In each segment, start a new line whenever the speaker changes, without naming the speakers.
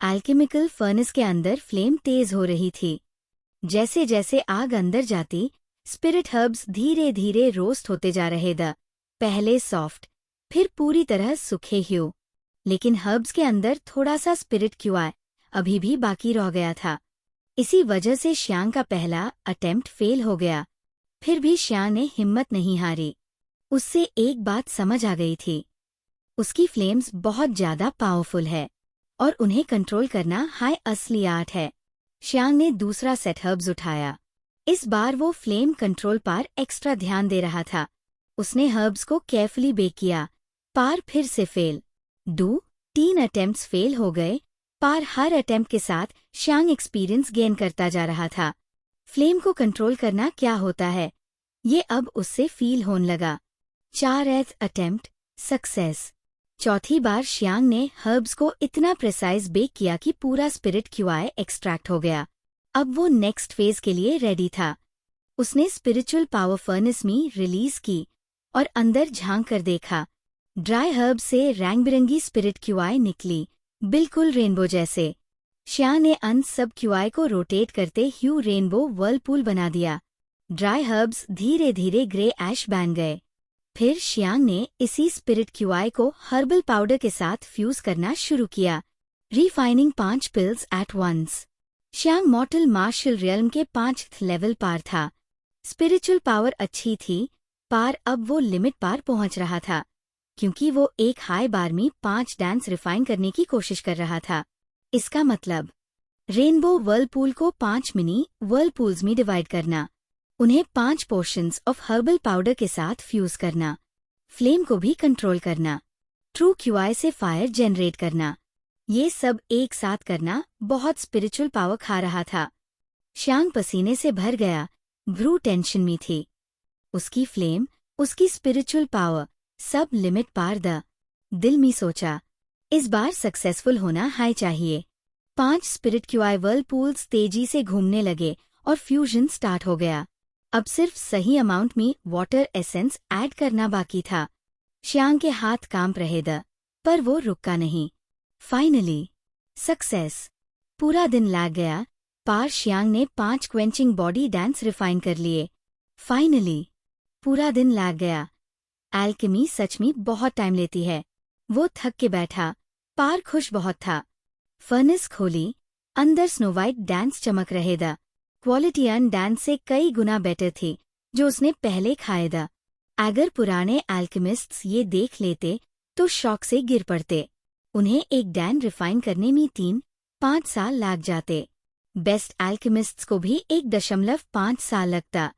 Alchemical furnace के अंदर flame तेज हो रही थी। जैसे जैसे आग अंदर जाती, स्पिरिट हर्ब्स धीरे धीरे रोस्ट होते जा रहे द पहले सॉफ्ट, फिर पूरी तरह सूखे ह्यू। लेकिन हर्ब्स के अंदर थोड़ा सा स्पिरिट क्यूआई अभी भी बाकी रह गया था। इसी वजह से श्यांग का पहला अटेम्प्ट फेल हो गया। फिर भी श्यांग ने हिम्मत नहीं हारी। उससे एक बात समझ आ गई थी, उसकी फ्लेम्स बहुत ज्यादा पावरफुल है और उन्हें कंट्रोल करना हाई असली आर्ट है। श्यांग ने दूसरा सेट हर्ब्स उठाया। इस बार वो फ्लेम कंट्रोल पर एक्स्ट्रा ध्यान दे रहा था। उसने हर्ब्स को केयरफुली बेक किया। पार फिर से फेल। 3 अटेम्प्ट्स फेल हो गए। पार हर अटेम्प्ट के साथ श्यांग एक्सपीरियंस गेन करता जा रहा था। फ्लेम को कंट्रोल करना क्या होता है, ये अब उससे फील होने लगा। 4th attempt success. चौथी बार श्यांग ने हर्ब्स को इतना प्रिसाइज बेक किया कि पूरा स्पिरिट क्यूआई एक्सट्रैक्ट हो गया। अब वो नेक्स्ट फेज के लिए रेडी था। उसने स्पिरिचुअल पावर फर्नेस में रिलीज की और अंदर झांक कर देखा। ड्राई हर्ब से रंग बिरंगी स्पिरिट क्यूआई निकली, बिल्कुल रेनबो जैसे। श्यांग ने अन सब क्यूआई को रोटेट करते ह्यू रेनबो वर्लपूल बना दिया। ड्राई हर्ब्स धीरे धीरे ग्रे ऐश बन गए। फिर श्यांग ने इसी स्पिरिट क्यूआई को हर्बल पाउडर के साथ फ्यूज करना शुरू किया, refining 5 pills at once. Xiang mortal martial realm के 5th लेवल पार था। स्पिरिचुअल पावर अच्छी थी, पार अब वो लिमिट पार पहुंच रहा था, क्योंकि वो एक हाई बार में 5 डांस रिफाइन करने की कोशिश कर रहा था। इसका मतलब रेनबो वर्लपूल को 5 मिनी वर्लपूल्स में डिवाइड करना, उन्हें 5 पोर्शंस ऑफ हर्बल पाउडर के साथ फ्यूज करना, फ्लेम को भी कंट्रोल करना, ट्रू क्यूआई से फायर जनरेट करना, ये सब एक साथ करना बहुत स्पिरिचुअल पावर खा रहा था। श्यांग पसीने से भर गया, भ्रू टेंशन में थी। उसकी फ्लेम, उसकी स्पिरिचुअल पावर, सब लिमिट पार द। दिल में सोचा, इस बार सक्सेसफुल होना हाई चाहिए। 5 स्पिरिट क्यूआई वर्लपूल्स तेजी से घूमने लगे और फ्यूजन स्टार्ट हो गया। अब सिर्फ सही अमाउंट में वाटर एसेंस ऐड करना बाकी था। श्यांग के हाथ कांप रहे द, पर वो रुका नहीं। Finally success. पूरा दिन लग गया, पार श्यांग ने 5 क्वेंचिंग बॉडी डांस रिफाइन कर लिए। फाइनली पूरा दिन लग गया। एल्केमी सच में बहुत टाइम लेती है। वो थक के बैठा, पार खुश बहुत था। फर्नेस खोली, अंदर स्नोवाइट डांस चमक रहे द। क्वालिटी अन डांस से कई गुना बेटर थी जो उसने पहले खाए द। अगर पुराने एल्केमिस्ट्स ये देख लेते तो शौक से गिर पड़ते। उन्हें एक डैन रिफाइन करने में 3-5 साल लग जाते। बेस्ट एल्केमिस्ट्स को भी 1.5 साल लगता।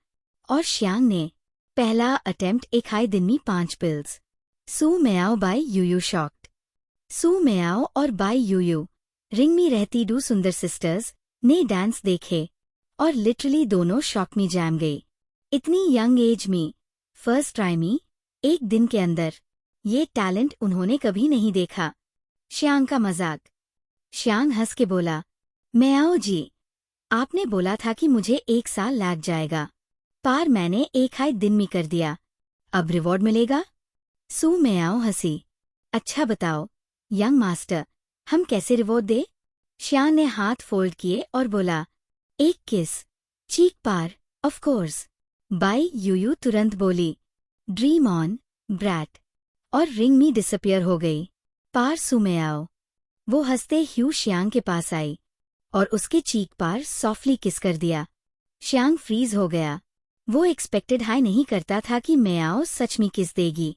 और श्यांग ने पहला अटेम्प्ट एक हाई दिन में 5 पिल्स। सू मेयाओ बाय यूयू शॉक्ड। सू मेयाओ और बाय यूयू, रिंग में रहती 2 सुंदर सिस्टर्स, ने डांस देखे और लिटरली दोनों शॉक में जैम गई। इतनी यंग एज में, फर्स्ट ट्राई में, एक दिन के अंदर, ये टैलेंट उन्होंने कभी नहीं देखा। श्यांग का मजाक। श्यांग हंस के बोला, मेयाओ जी, आपने बोला था कि मुझे 1 साल लग जाएगा, पार मैंने एक हाई दिन में कर दिया, अब रिवॉर्ड मिलेगा? सू मेयाओ हंसी। अच्छा बताओ यंग मास्टर, हम कैसे रिवॉर्ड दे? श्यांग ने हाथ फोल्ड किए और बोला, 1 किस, चीक पार, ऑफ कोर्स। बाई यूयू तुरंत बोली, ड्रीम ऑन, ब्रैट, और रिंग में डिसअपियर हो गई। पार सू मेयाओ। वो हंसते ह्यू श्यांग के पास आई और उसके चीक पार सॉफ्टली किस कर दिया। श्यांग फ्रीज हो गया। वो एक्सपेक्टेड हाई नहीं करता था कि मेयाओ सच में किस देगी।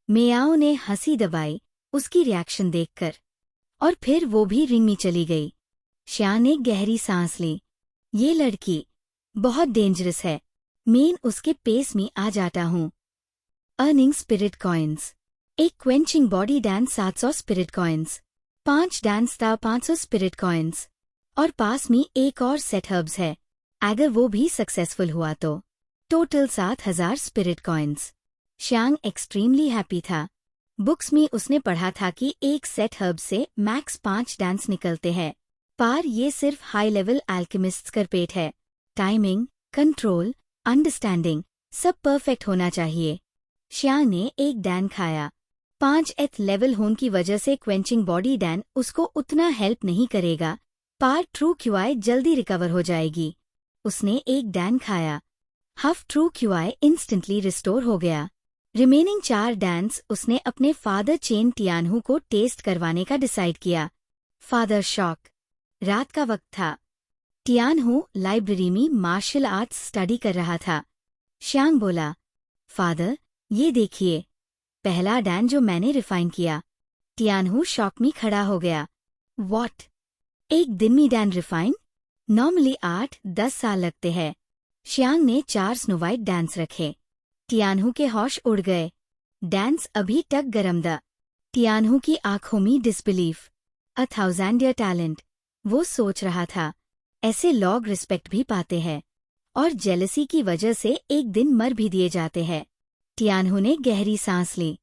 मेयाओ ने हंसी दबाई उसकी रिएक्शन देखकर, और फिर वो भी रिंग में चली गई। श्यांग ने गहरी सांस ली। ये लड़की बहुत डेंजरस है, मैं उसके पेस में आ जाता हूँ। Earning spirit coins. एक quenching body dance 700 spirit coins, 5 dance था 500 स्पिरिट कॉइन्स, और पास में एक और सेट हर्ब्स है। अगर वो भी सक्सेसफुल हुआ तो total 7000 spirit coins. श्यांग extremely happy था। बुक्स में उसने पढ़ा था कि एक सेट हर्ब से मैक्स 5 डांस निकलते हैं। पार ये सिर्फ हाई लेवल एल्केमिस्ट्स कर पेट है। टाइमिंग, कंट्रोल, अंडरस्टैंडिंग, सब परफेक्ट होना चाहिए। श्यांग ने एक डैन खाया। 5th लेवल होने की वजह से क्वेंचिंग बॉडी डैन उसको उतना हेल्प नहीं करेगा, पर ट्रू क्यूआई जल्दी रिकवर हो जाएगी। उसने एक डैन खाया। हफ ट्रू क्यूआई इंस्टेंटली रिस्टोर हो गया। रिमेनिंग 4 डैन्स उसने अपने फादर चेन टियानहू को टेस्ट करवाने का डिसाइड किया। Father shock. रात का वक्त था। टियानहू लाइब्रेरी में मार्शल आर्ट्स स्टडी कर रहा था। श्यांग बोला, फादर, ये देखिए, पहला डैन जो मैंने रिफाइन किया। टियानहू शॉक में खड़ा हो गया। व्हाट? एक दिन में डैन रिफाइन? नॉर्मली 8-10 साल लगते हैं। श्यांग ने 4 स्नो वाइट डैंस रखे। टियानहू के होश उड़ गए। डैंस अभी तक गरम द। टियानहू की आंखों में डिसबिलीफ। 1000 ईयर टैलेंट, वो सोच रहा था। ऐसे लोग रिस्पेक्ट भी पाते हैं और जेलसी की वजह से एक दिन मर भी दिए जाते हैं। टियानहू ने गहरी सांस ली।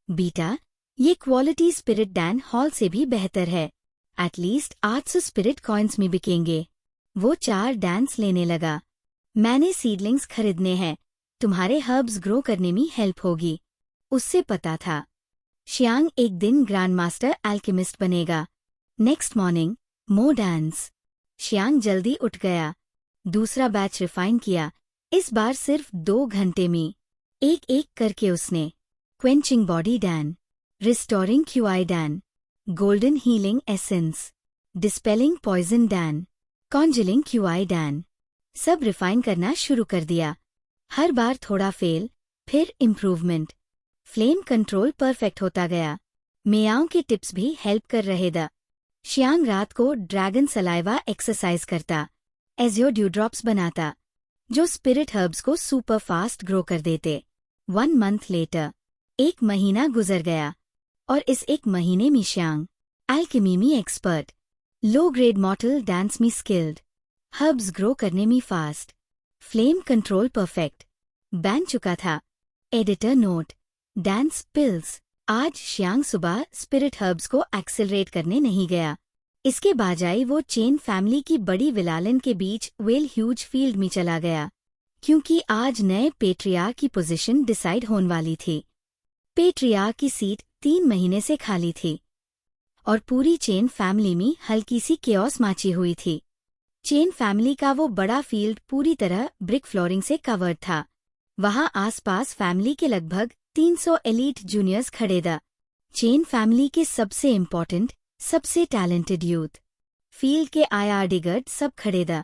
बीटा, ये क्वालिटी स्पिरिट डैन हॉल से भी बेहतर है। एटलीस्ट 800 स्पिरिट कॉइन्स में बिकेंगे। वो 4 डैंस लेने लगा। मैंने सीडलिंग्स खरीदने हैं, तुम्हारे हर्ब्स ग्रो करने में हेल्प होगी। उससे पता था श्यांग एक दिन ग्रैंड मास्टर एल्केमिस्ट बनेगा। नेक्स्ट मॉर्निंग मोर डैंस। श्यांग जल्दी उठ गया। दूसरा बैच रिफाइन किया, इस बार सिर्फ 2 घंटे में। एक एक करके उसने क्वेंचिंग बॉडी डैन, रिस्टोरिंग क्यूआई डैन, golden healing essence, dispelling poison डैन, कॉन्जिलिंग क्यूआई डैन, सब रिफाइन करना शुरू कर दिया। हर बार थोड़ा फेल, फिर इम्प्रूवमेंट। फ्लेम कंट्रोल परफेक्ट होता गया। मियाओं के टिप्स भी हेल्प कर रहे द। श्यांग रात को ड्रैगन सलाइवा एक्सरसाइज करता, एजियो ड्यूड्रॉप्स बनाता, जो स्पिरिट हर्ब्स को सुपर फास्ट ग्रो कर देते। 1 मंथ लेटर, 1 महीना गुजर गया और इस 1 महीने में श्यांग एल्केमी में एक्सपर्ट, लो ग्रेड मॉर्टल डांस में स्किल्ड, हर्ब्स ग्रो करने में fast, flame control perfect. Ban चुका था। Editor note, dance pills. आज श्यांग सुबह स्पिरिट हर्ब्स को एक्सेलरेट करने नहीं गया। इसके बजाय वो चेन फैमिली की बड़ी विलालन के बीच वेल ह्यूज फील्ड में चला गया, क्योंकि आज नए पेट्रियार्क की पोजीशन डिसाइड होने वाली थी। पेट्रियार्क की सीट 3 महीने से खाली थी और पूरी चेन फैमिली में हल्की सी केओस माची हुई थी। चेन फैमिली का वो बड़ा फील्ड पूरी तरह ब्रिक फ्लोरिंग से कवर्ड था। वहां आसपास फैमिली के लगभग 300 एलीट जूनियर्स खड़े द। चेन फैमिली के सबसे इम्पोर्टेंट, सबसे टैलेंटेड यूथ। फील्ड के आईआरडी गार्ड सब खड़े द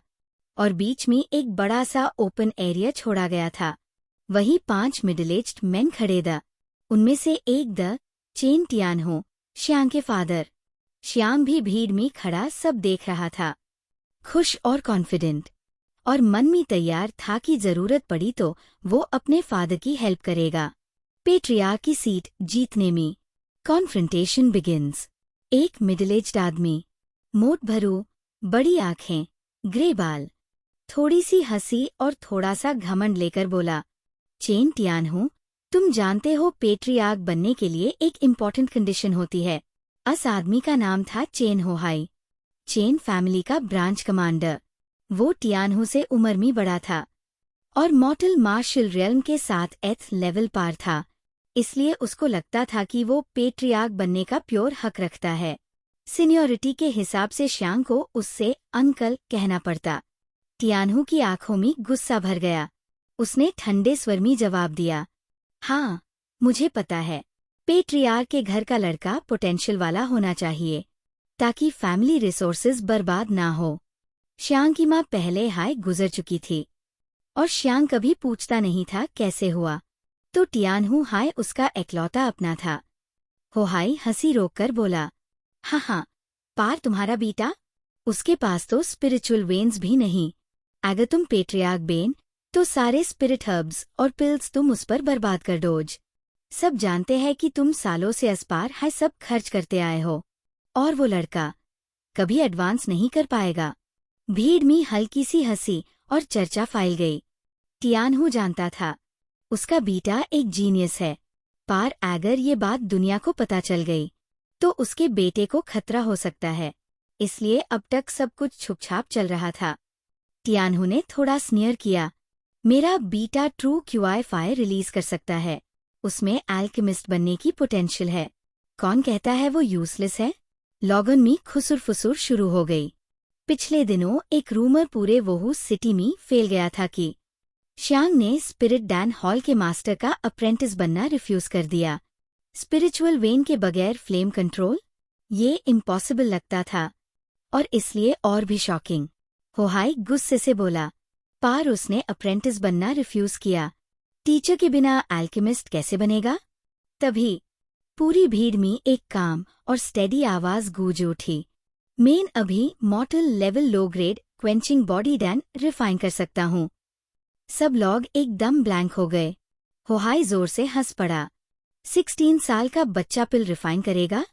और बीच में एक बड़ा सा ओपन एरिया छोड़ा गया था। वही 5 मिडिल एज्ड मेन खड़े द। उनमें से एक द चेन टियानहू, श्यांग के फादर। श्यांग भी भीड़ में खड़ा सब देख रहा था, खुश और कॉन्फिडेंट, और मन में तैयार था कि जरूरत पड़ी तो वो अपने फादर की हेल्प करेगा पेट्रियार्क की सीट जीतने में। Confrontation begins. एक मिडिल एज्ड आदमी, मोट भरू, बड़ी आंखें, ग्रे बाल, थोड़ी सी हंसी और थोड़ा सा घमंड लेकर बोला, चेन टियानहू, तुम जानते हो पेट्रियार्क बनने के लिए एक इम्पॉर्टेंट कंडीशन होती है। उस आदमी का नाम था चेन होहाई, चेन फैमिली का ब्रांच कमांडर। वो टियानहू से उम्र में बड़ा था और मॉर्टल मार्शल रियल्म के साथ 8th लेवल पार था, इसलिए उसको लगता था कि वो पेट्रियार्क बनने का प्योर हक रखता है। सीनियरिटी के हिसाब से श्यांग को उससे अंकल कहना पड़ता। टियानहू की आंखों में गुस्सा भर गया। उसने ठंडे स्वर में जवाब दिया, हाँ, मुझे पता है। पेट्रियार्क के घर का लड़का पोटेंशियल वाला होना चाहिए, ताकि फैमिली रिसोर्सेज बर्बाद ना हो। श्यांग की माँ पहले हाय गुजर चुकी थी और श्यांग कभी पूछता नहीं था कैसे हुआ, तो टियानहू हाय उसका एकलौता अपना था। होहाई हंसी रोककर बोला, हाँ, पार तुम्हारा बेटा? उसके पास तो स्पिरिचुअल वेन्स भी नहीं। अगर तुम पेट्रियार्क बेन, तो सारे स्पिरिट हर्ब्स और पिल्स तुम उस पर बर्बाद कर दोज। सब जानते हैं कि तुम सालों से अस्पार है सब खर्च करते आए हो, और वो लड़का कभी एडवांस नहीं कर पाएगा। भीड़ में हल्की सी हंसी और चर्चा फैल गई। टियानहू जानता था उसका बेटा एक जीनियस है, पर अगर ये बात दुनिया को पता चल गई तो उसके बेटे को खतरा हो सकता है, इसलिए अब तक सब कुछ छुपछाप चल रहा था। टियानहू ने थोड़ा स्नियर किया, मेरा beta true QI fire release कर सकता है, उसमें एल्केमिस्ट बनने की पोटेंशियल है। कौन कहता है वो यूजलेस है? लॉगन में खुसुर-फुसुर शुरू हो गई। पिछले दिनों एक रूमर पूरे वोहू सिटी में फैल गया था कि श्यांग ने स्पिरिट डैन हॉल के मास्टर का अप्रेंटिस बनना रिफ्यूज कर दिया। स्पिरिचुअल वेन के बगैर फ्लेम कंट्रोल, ये इम्पॉसिबल लगता था। और इसलिए और भी शॉकिंग। होहाई गुस्से से बोला, पार उसने अप्रेंटिस बनना रिफ्यूज किया। टीचर के बिना एल्केमिस्ट कैसे बनेगा? तभी पूरी भीड़ में एक काम और स्टेडी आवाज गूंज उठी, मेन अभी मॉर्टल level low grade quenching body Dan refine कर सकता हूँ। सब लोग एकदम ब्लैंक हो गए। होहाई जोर से हंस पड़ा। 16 साल का बच्चा पिल रिफाइन करेगा?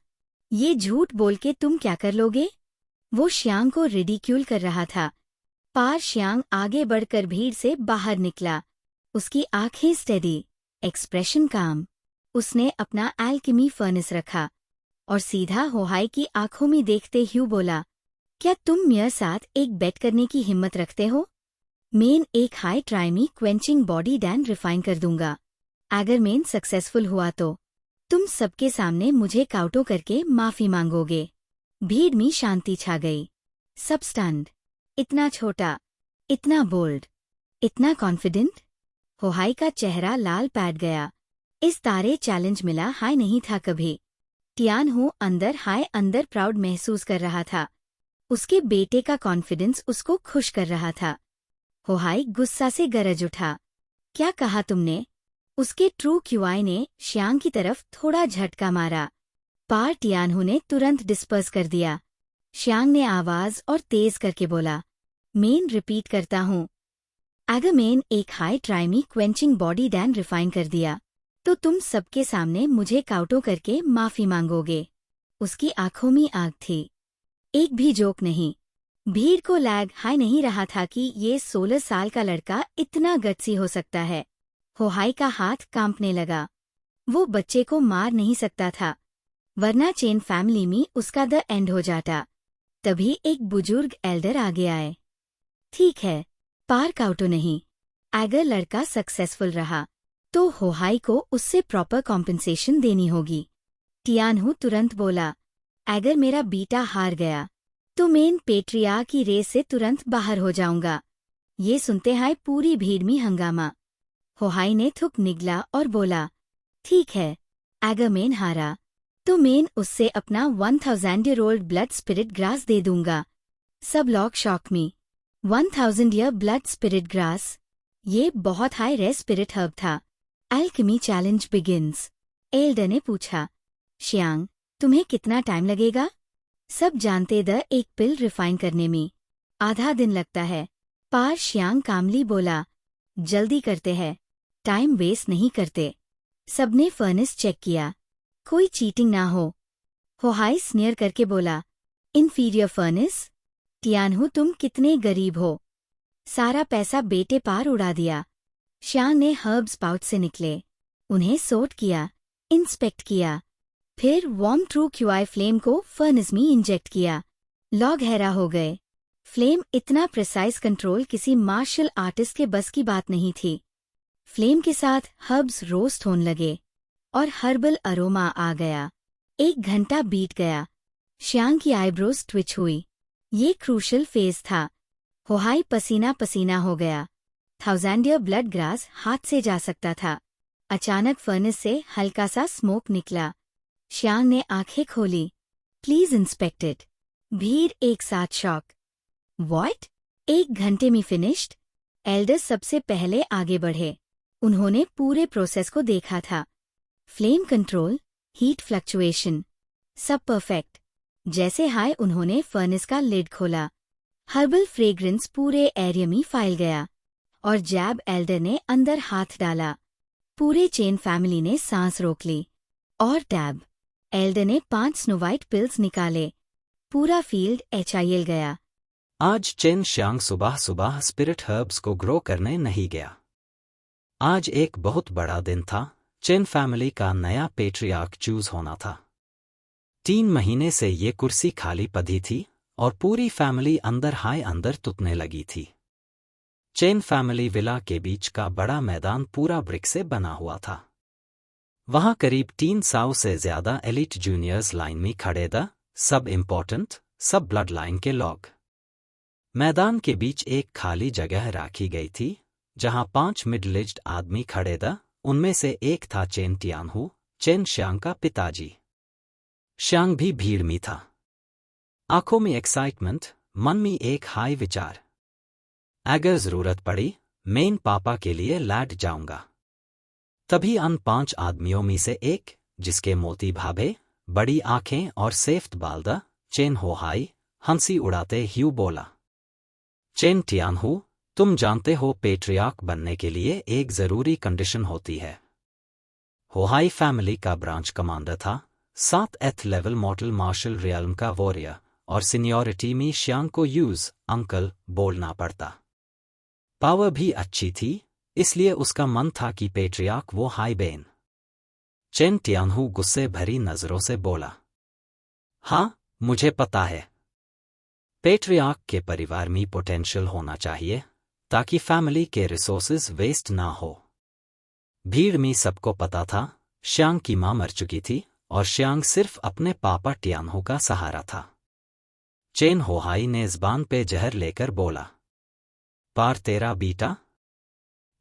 ये झूठ बोल के तुम क्या कर लोगे? वो श्यांग को रिडिक्यूल कर रहा था। पार श्यांग आगे बढ़कर भीड़ से बाहर निकला। उसकी आंखें स्टेडी, एक्सप्रेशन काम। उसने अपना एल्केमी फर्नेस रखा और सीधा होहाई की आंखों में देखते हुए बोला, क्या तुम मेरे साथ एक बेट करने की हिम्मत रखते हो? मैं एक high try quenching body Dan refine कर दूंगा। अगर मैं सक्सेसफुल हुआ तो तुम सबके सामने मुझे काउटो करके माफी मांगोगे। भीड़ में शांति छा गई। सब स्टन्ड। इतना छोटा, इतना बोल्ड, इतना कॉन्फिडेंट। होहाई का चेहरा लाल पैट गया। इस तारे चैलेंज मिला हाई नहीं था कभी। टियान हो अंदर हाई अंदर प्राउड महसूस कर रहा था। उसके बेटे का कॉन्फिडेंस उसको खुश कर रहा था। होहाई गुस्सा से गरज उठा, क्या कहा तुमने? उसके ट्रू क्यूआई ने श्यांग की तरफ थोड़ा झटका मारा। पार टियानहू ने तुरंत डिस्पर्स कर दिया। श्यांग ने आवाज और तेज करके बोला, मेन रिपीट करता हूँ, अगर मेन एक हाई ट्राई में क्वेंचिंग बॉडी डैन रिफाइन कर दिया तो तुम सबके सामने मुझे काउटो करके माफी मांगोगे। उसकी आंखों में आग थी। एक भी जोक नहीं। भीड़ को लैग हाई नहीं रहा था कि ये 16 साल का लड़का इतना गट्सी हो सकता है। होहाई का हाथ कांपने लगा। वो बच्चे को मार नहीं सकता था, वरना चेन फैमिली में उसका द एंड हो जाता। तभी एक बुजुर्ग एल्डर आगे आए। ठीक है, पार काउटो नहीं। अगर लड़का सक्सेसफुल रहा तो होहाई को उससे प्रॉपर कॉम्पेंसेशन देनी होगी। टियानहू तुरंत बोला, अगर मेरा बीटा हार गया तो मैं पेट्रिया की रेस से तुरंत बाहर हो जाऊंगा। ये सुनते हाय पूरी भीड़ में हंगामा। होहाई ने थुक निगला और बोला, ठीक है, अगर मैं हारा तो मैं उससे अपना 1000 year old blood spirit grass दे दूंगा। सब लोग शॉक में। 1000 ईयर ब्लड स्पिरिट ग्रास, ये बहुत हाई रेयर स्पिरिट हर्ब था। Alchemy challenge begins. एल्डर ने पूछा, श्यांग, तुम्हें कितना टाइम लगेगा? सब जानते द एक पिल रिफाइन करने में आधा दिन लगता है। पार श्यांग कामली बोला, जल्दी करते हैं, टाइम वेस्ट नहीं करते। सबने फर्नेस चेक किया, कोई चीटिंग ना हो। होहाई स्नेयर करके बोला, इन्फीरियर फर्नेस? टियानहू तुम कितने गरीब हो, सारा पैसा बेटे पार उड़ा दिया। श्यांग ने हर्ब्स पाउच से निकले, उन्हें सोट किया, इंस्पेक्ट किया, फिर वार्म ट्रू क्यूआई फ्लेम को फर्नेस में इंजेक्ट किया। लॉग हैरा हो गए। फ्लेम इतना प्रिसाइज कंट्रोल किसी मार्शल आर्टिस्ट के बस की बात नहीं थी। फ्लेम के साथ हर्ब्स रोस्ट होने लगे और हर्बल अरोमा आ गया। 1 घंटा बीत गया। श्यांग की आईब्रोज ट्विच हुई। ये क्रूशल फेज था। होहाई पसीना पसीना हो गया। 1000 ईयर ब्लड ग्रास हाथ से जा सकता था। अचानक फर्नेस से हल्का सा स्मोक निकला। श्यांग ने आंखें खोली, प्लीज इंस्पेक्ट इट। भीड़ एक साथ शॉक। व्हाट? 1 घंटे में फिनिश्ड? एल्डर सबसे पहले आगे बढ़े। उन्होंने पूरे प्रोसेस को देखा था। फ्लेम कंट्रोल, हीट फ्लक्चुएशन, सब परफेक्ट। जैसे हाय उन्होंने फर्नेस का लिड खोला। हर्बल फ्रेग्रेंस पूरे एरिया में फैल गया और जैब एल्डर ने अंदर हाथ डाला। पूरे चेन फैमिली ने सांस रोक ली। और टैब एल्डर ने 5 स्नोवाइट पिल्स निकाले। पूरा फील्ड एचआईएल गया।
आज चेन श्यांग सुबह सुबह स्पिरिट हर्ब्स को ग्रो करने नहीं गया। आज एक बहुत बड़ा दिन था। चेन फैमिली का नया पेट्रियार्क चूज होना था। 3 महीने से ये कुर्सी खाली पड़ी थी और पूरी फैमिली अंदर हाय अंदर तुतने लगी थी। चेन फैमिली विला के बीच का बड़ा मैदान पूरा ब्रिक से बना हुआ था। वहां करीब 300 से ज्यादा एलिट जूनियर्स लाइन में खड़े थे, सब इम्पोर्टेंट, सब ब्लड लाइन के लोग। मैदान के बीच एक खाली जगह रखी गई थी, जहां 5 मिडिल एज्ड आदमी खड़े थे। उनमें से एक था चेन टियानहू, चेन शियांग का पिताजी। शियांग भी भीड़ में था, आंखों में एक्साइटमेंट, मन में एक हाई विचार। अगर जरूरत पड़ी, मैं पापा के लिए लैड जाऊंगा। तभी अन 5 आदमियों में से एक, जिसके मोती भाभे, बड़ी आंखें और सेफ्ट बाल दा, चेन होहाई, हंसी उड़ाते ह्यू बोला, चेन टियानहू, तुम जानते हो पेट्रियार्क बनने के लिए एक जरूरी कंडीशन होती है। होहाई फैमिली का ब्रांच कमांडर था, 7th level mortal martial realm का वॉरियर, और सीनियरिटी में शियांग को यूज अंकल बोलना पड़ता। पावर भी अच्छी थी, इसलिए उसका मन था कि पेट्रियार्क वो हाई बेन। चेन टियानहू गुस्से भरी नजरों से बोला, हाँ, मुझे पता है। पेट्रियार्क के परिवार में पोटेंशियल होना चाहिए, ताकि फैमिली के रिसोर्सेज वेस्ट ना हो। भीड़ में सबको पता था, शियांग की मां मर चुकी थी, और शियांग सिर्फ अपने पापा टियानहू का सहारा था। चेन होहाई ने ज़बान पे जहर लेकर बोला, पार तेरा बीटा?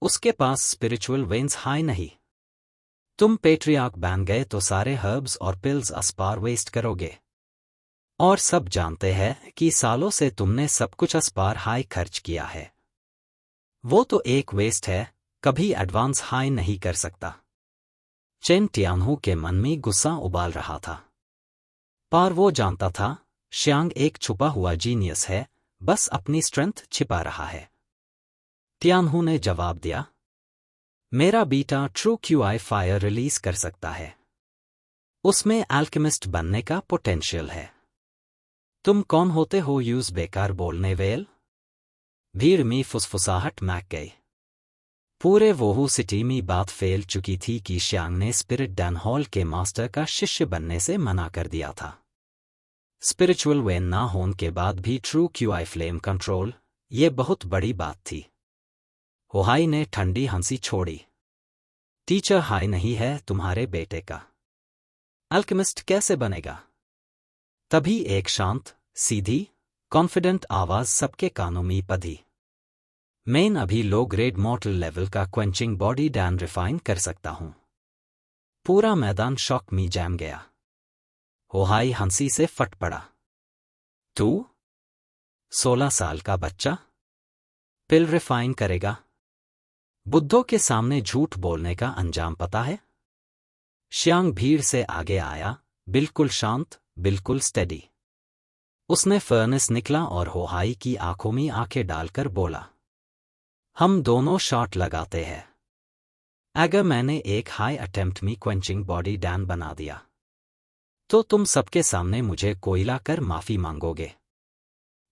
उसके पास स्पिरिचुअल वेन्स हाई नहीं। तुम पेट्रियार्क बन गए तो सारे हर्ब्स और पिल्स अस्पार वेस्ट करोगे। और सब जानते हैं कि सालों से तुमने सब कुछ अस्पार हाई खर्च किया है। वो तो एक वेस्ट है, कभी एडवांस हाई नहीं कर सकता। चेन टियानहू के मन में गुस्सा उबाल रहा था, पर वो जानता था, शियांग एक छुपा हुआ जीनियस है, बस अपनी स्ट्रेंथ छिपा रहा है। टियानहू ने जवाब दिया, मेरा beta true QI fire release कर सकता है। उसमें अल्केमिस्ट बनने का पोटेंशियल है। तुम कौन होते हो यूज बेकार बोलने वेल? भीड़ में फुसफुसाहट मैक गई। पूरे वोहू सिटी में बात फैल चुकी थी कि शियांग ने स्पिरिट डैन हॉल के मास्टर का शिष्य बनने से मना कर दिया था। स्पिरिचुअल वेन ना होने के बाद भी ट्रू क्यूआई फ्लेम कंट्रोल, ये बहुत बड़ी बात थी। होहाई ने ठंडी हंसी छोड़ी, टीचर हाई नहीं है तुम्हारे बेटे का, अल्केमिस्ट कैसे बनेगा? तभी एक शांत, सीधी, कॉन्फिडेंट आवाज सबके कानों में पधी, मैं अभी लो ग्रेड मॉर्टल लेवल का क्वेंचिंग बॉडी डैन रिफाइन कर सकता हूं। पूरा मैदान शॉक में जम गया। होहाई हंसी से फट पड़ा, तू 16 साल का बच्चा पिल रिफाइन करेगा? बुद्धों के सामने झूठ बोलने का अंजाम पता है? शियांग भीड़ से आगे आया, बिल्कुल शांत, बिल्कुल स्टेडी। उसने फर्नेस निकला और होहाई की आंखों में आंखें डालकर बोला, हम दोनों शॉट लगाते हैं। अगर मैंने एक हाई अटेम्प्ट में क्वेंचिंग बॉडी डैन बना दिया, तो तुम सबके सामने मुझे कोयला कर माफी मांगोगे।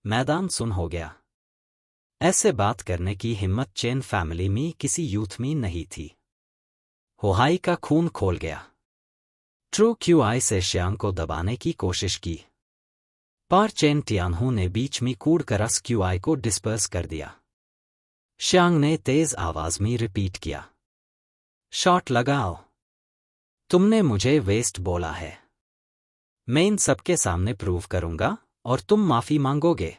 मैदान सुन हो गया। ऐसे बात करने की हिम्मत चेन फैमिली में किसी यूथ में नहीं थी। होहाई का खून खोल गया। ट्रू क्यूआई से शियांग को दबाने की कोशिश की, पर चेन टियानहू ने बीच में कूदकर अस क्यूआई को डिस्पर्स कर दिया। शियांग ने तेज आवाज में रिपीट किया, शॉट लगाओ। तुमने मुझे वेस्ट बोला है। मैं इन सबके सामने प्रूव करूंगा और तुम माफी मांगोगे।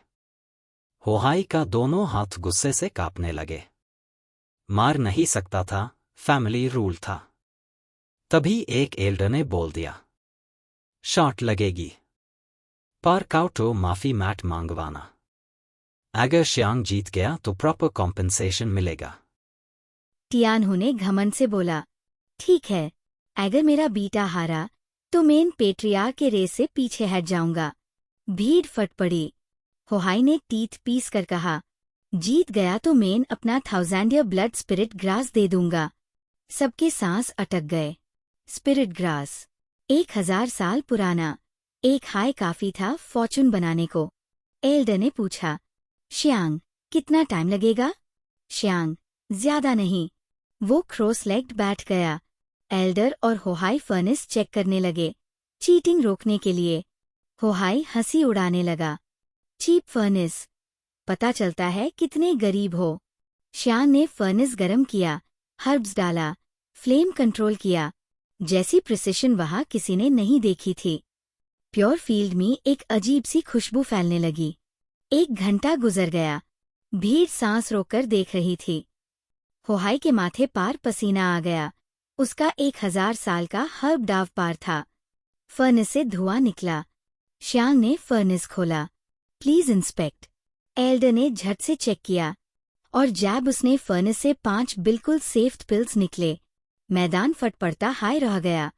होहाई का दोनों हाथ गुस्से से कांपने लगे। मार नहीं सकता था, फैमिली रूल था। तभी एक एल्डर ने बोल दिया, शॉट लगेगी, पर काउटो माफी मैट मांगवाना। अगर शियांग जीत गया तो प्रॉपर कॉम्पेंसेशन मिलेगा।
टियानहू ने घमंड से बोला, ठीक है, अगर मेरा बीटा हारा तो मैं पेट्रियार्क के रेस से पीछे हट जाऊंगा। भीड़ फट पड़ी। होहाई ने टीथ पीस कर कहा, जीत गया तो मैं अपना 1000 ईयर ब्लड स्पिरिट ग्रास दे दूंगा। सबके सांस अटक गए। स्पिरिट ग्रास 1000 साल पुराना, एक हाई काफी था फॉर्चून बनाने को। एल्डर ने पूछा, शियांग कितना टाइम लगेगा? शियांग, ज्यादा नहीं। वो क्रॉस लेग्ड बैठ गया। एल्डर और होहाई फर्नेस चेक करने लगे, चीटिंग रोकने के लिए। होहाई हंसी उड़ाने लगा, चीप फर्नेस, पता चलता है कितने गरीब हो। शियांग ने फर्नेस गरम किया, हर्ब्स डाला, फ्लेम कंट्रोल किया। जैसी प्रिसिशन वहां किसी ने नहीं देखी थी। प्योर फील्ड में एक अजीब सी खुशबू फैलने लगी। 1 घंटा गुजर गया। भीड़ सांस रोककर देख रही थी। होहाई के माथे पार पसीना आ गया। उसका 1000 साल का हर्ब डाव पार था। फर्नेस से धुआं निकला। श्यांग ने फर्नेस खोला। Please inspect. एल्डर ने झट से चेक किया और जैब उसने फर्नेस से 5 बिल्कुल सेफ पिल्स निकले। मैदान फट पड़ता हाय रह गया।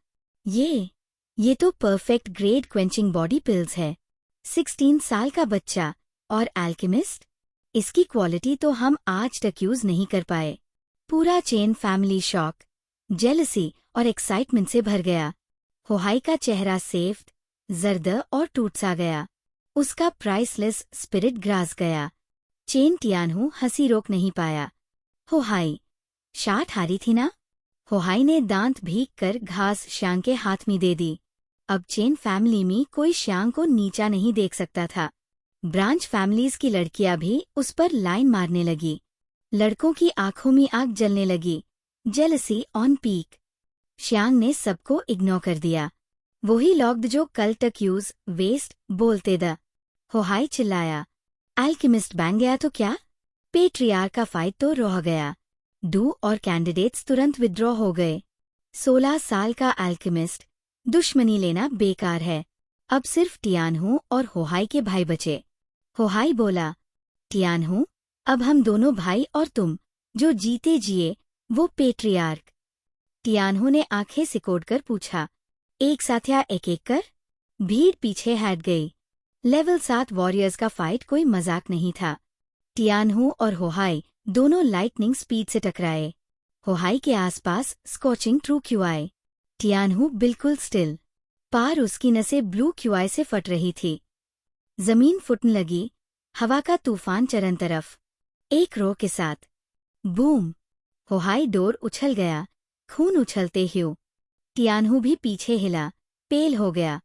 ये तो perfect grade quenching body pills है। 16 साल का बच्चा और एल्केमिस्ट। इसकी क्वालिटी तो हम आज तक यूज नहीं कर पाए। पूरा चेन फैमिली शॉक, जेलसी और एक्साइटमेंट से भर गया। होहाई का चेहरा सेफ्ड, जर्द और टूट सा गया। उसका प्राइसलेस स्पिरिट ग्रास गया। चेन टियानहू हंसी रोक नहीं पाया। होहाई, शाट हारी थी ना? होहाई ने दांत भीग कर घास श्यांग के हाथ में दे दी। अब चेन फैमिली में कोई श्यांग को नीचा नहीं देख सकता था। ब्रांच फैमिलीज की लड़कियां भी उस पर लाइन मारने लगी। लड़कों की आंखों में आग जलने लगी। Jealousy on peak. श्यांग ने सबको इग्नोर कर दिया। वही लॉग्ड जो कल तक यूज वेस्ट बोलते द। होहाई चिल्लाया, एल्केमिस्ट बैंग गया तो क्या? पेट्रियार का फाइट तो रह गया। डू और कैंडिडेट्स तुरंत विड्रॉ हो गए। 16 साल का एल्केमिस्ट, दुश्मनी लेना बेकार है। अब सिर्फ टियानहू और होहाई के भाई बचे। होहाई बोला, टियानहू, अब हम दोनों भाई और तुम, जो जीते जिए वो पेट्रियार्क। टियानहू ने आंखें सिकोड़कर पूछा, एक साथ या एक एक कर? भीड़ पीछे हट गई। लेवल 7 वॉरियर्स का फाइट कोई मजाक नहीं था। टियानहू और होहाई दोनों लाइटनिंग स्पीड से टकराए। होहाई के आसपास स्कॉचिंग ट्रू क्यूआई। टियानहू बिल्कुल स्टिल। पार उसकी नसें ब्लू क्यूआई से फट रही थी। जमीन फुटने लगी। हवा का तूफान चरन तरफ। एक रो के साथ बूम। होहाई डोर उछल गया, खून उछलते ह्यू। टियानहू भी पीछे हिला, पेल हो गया।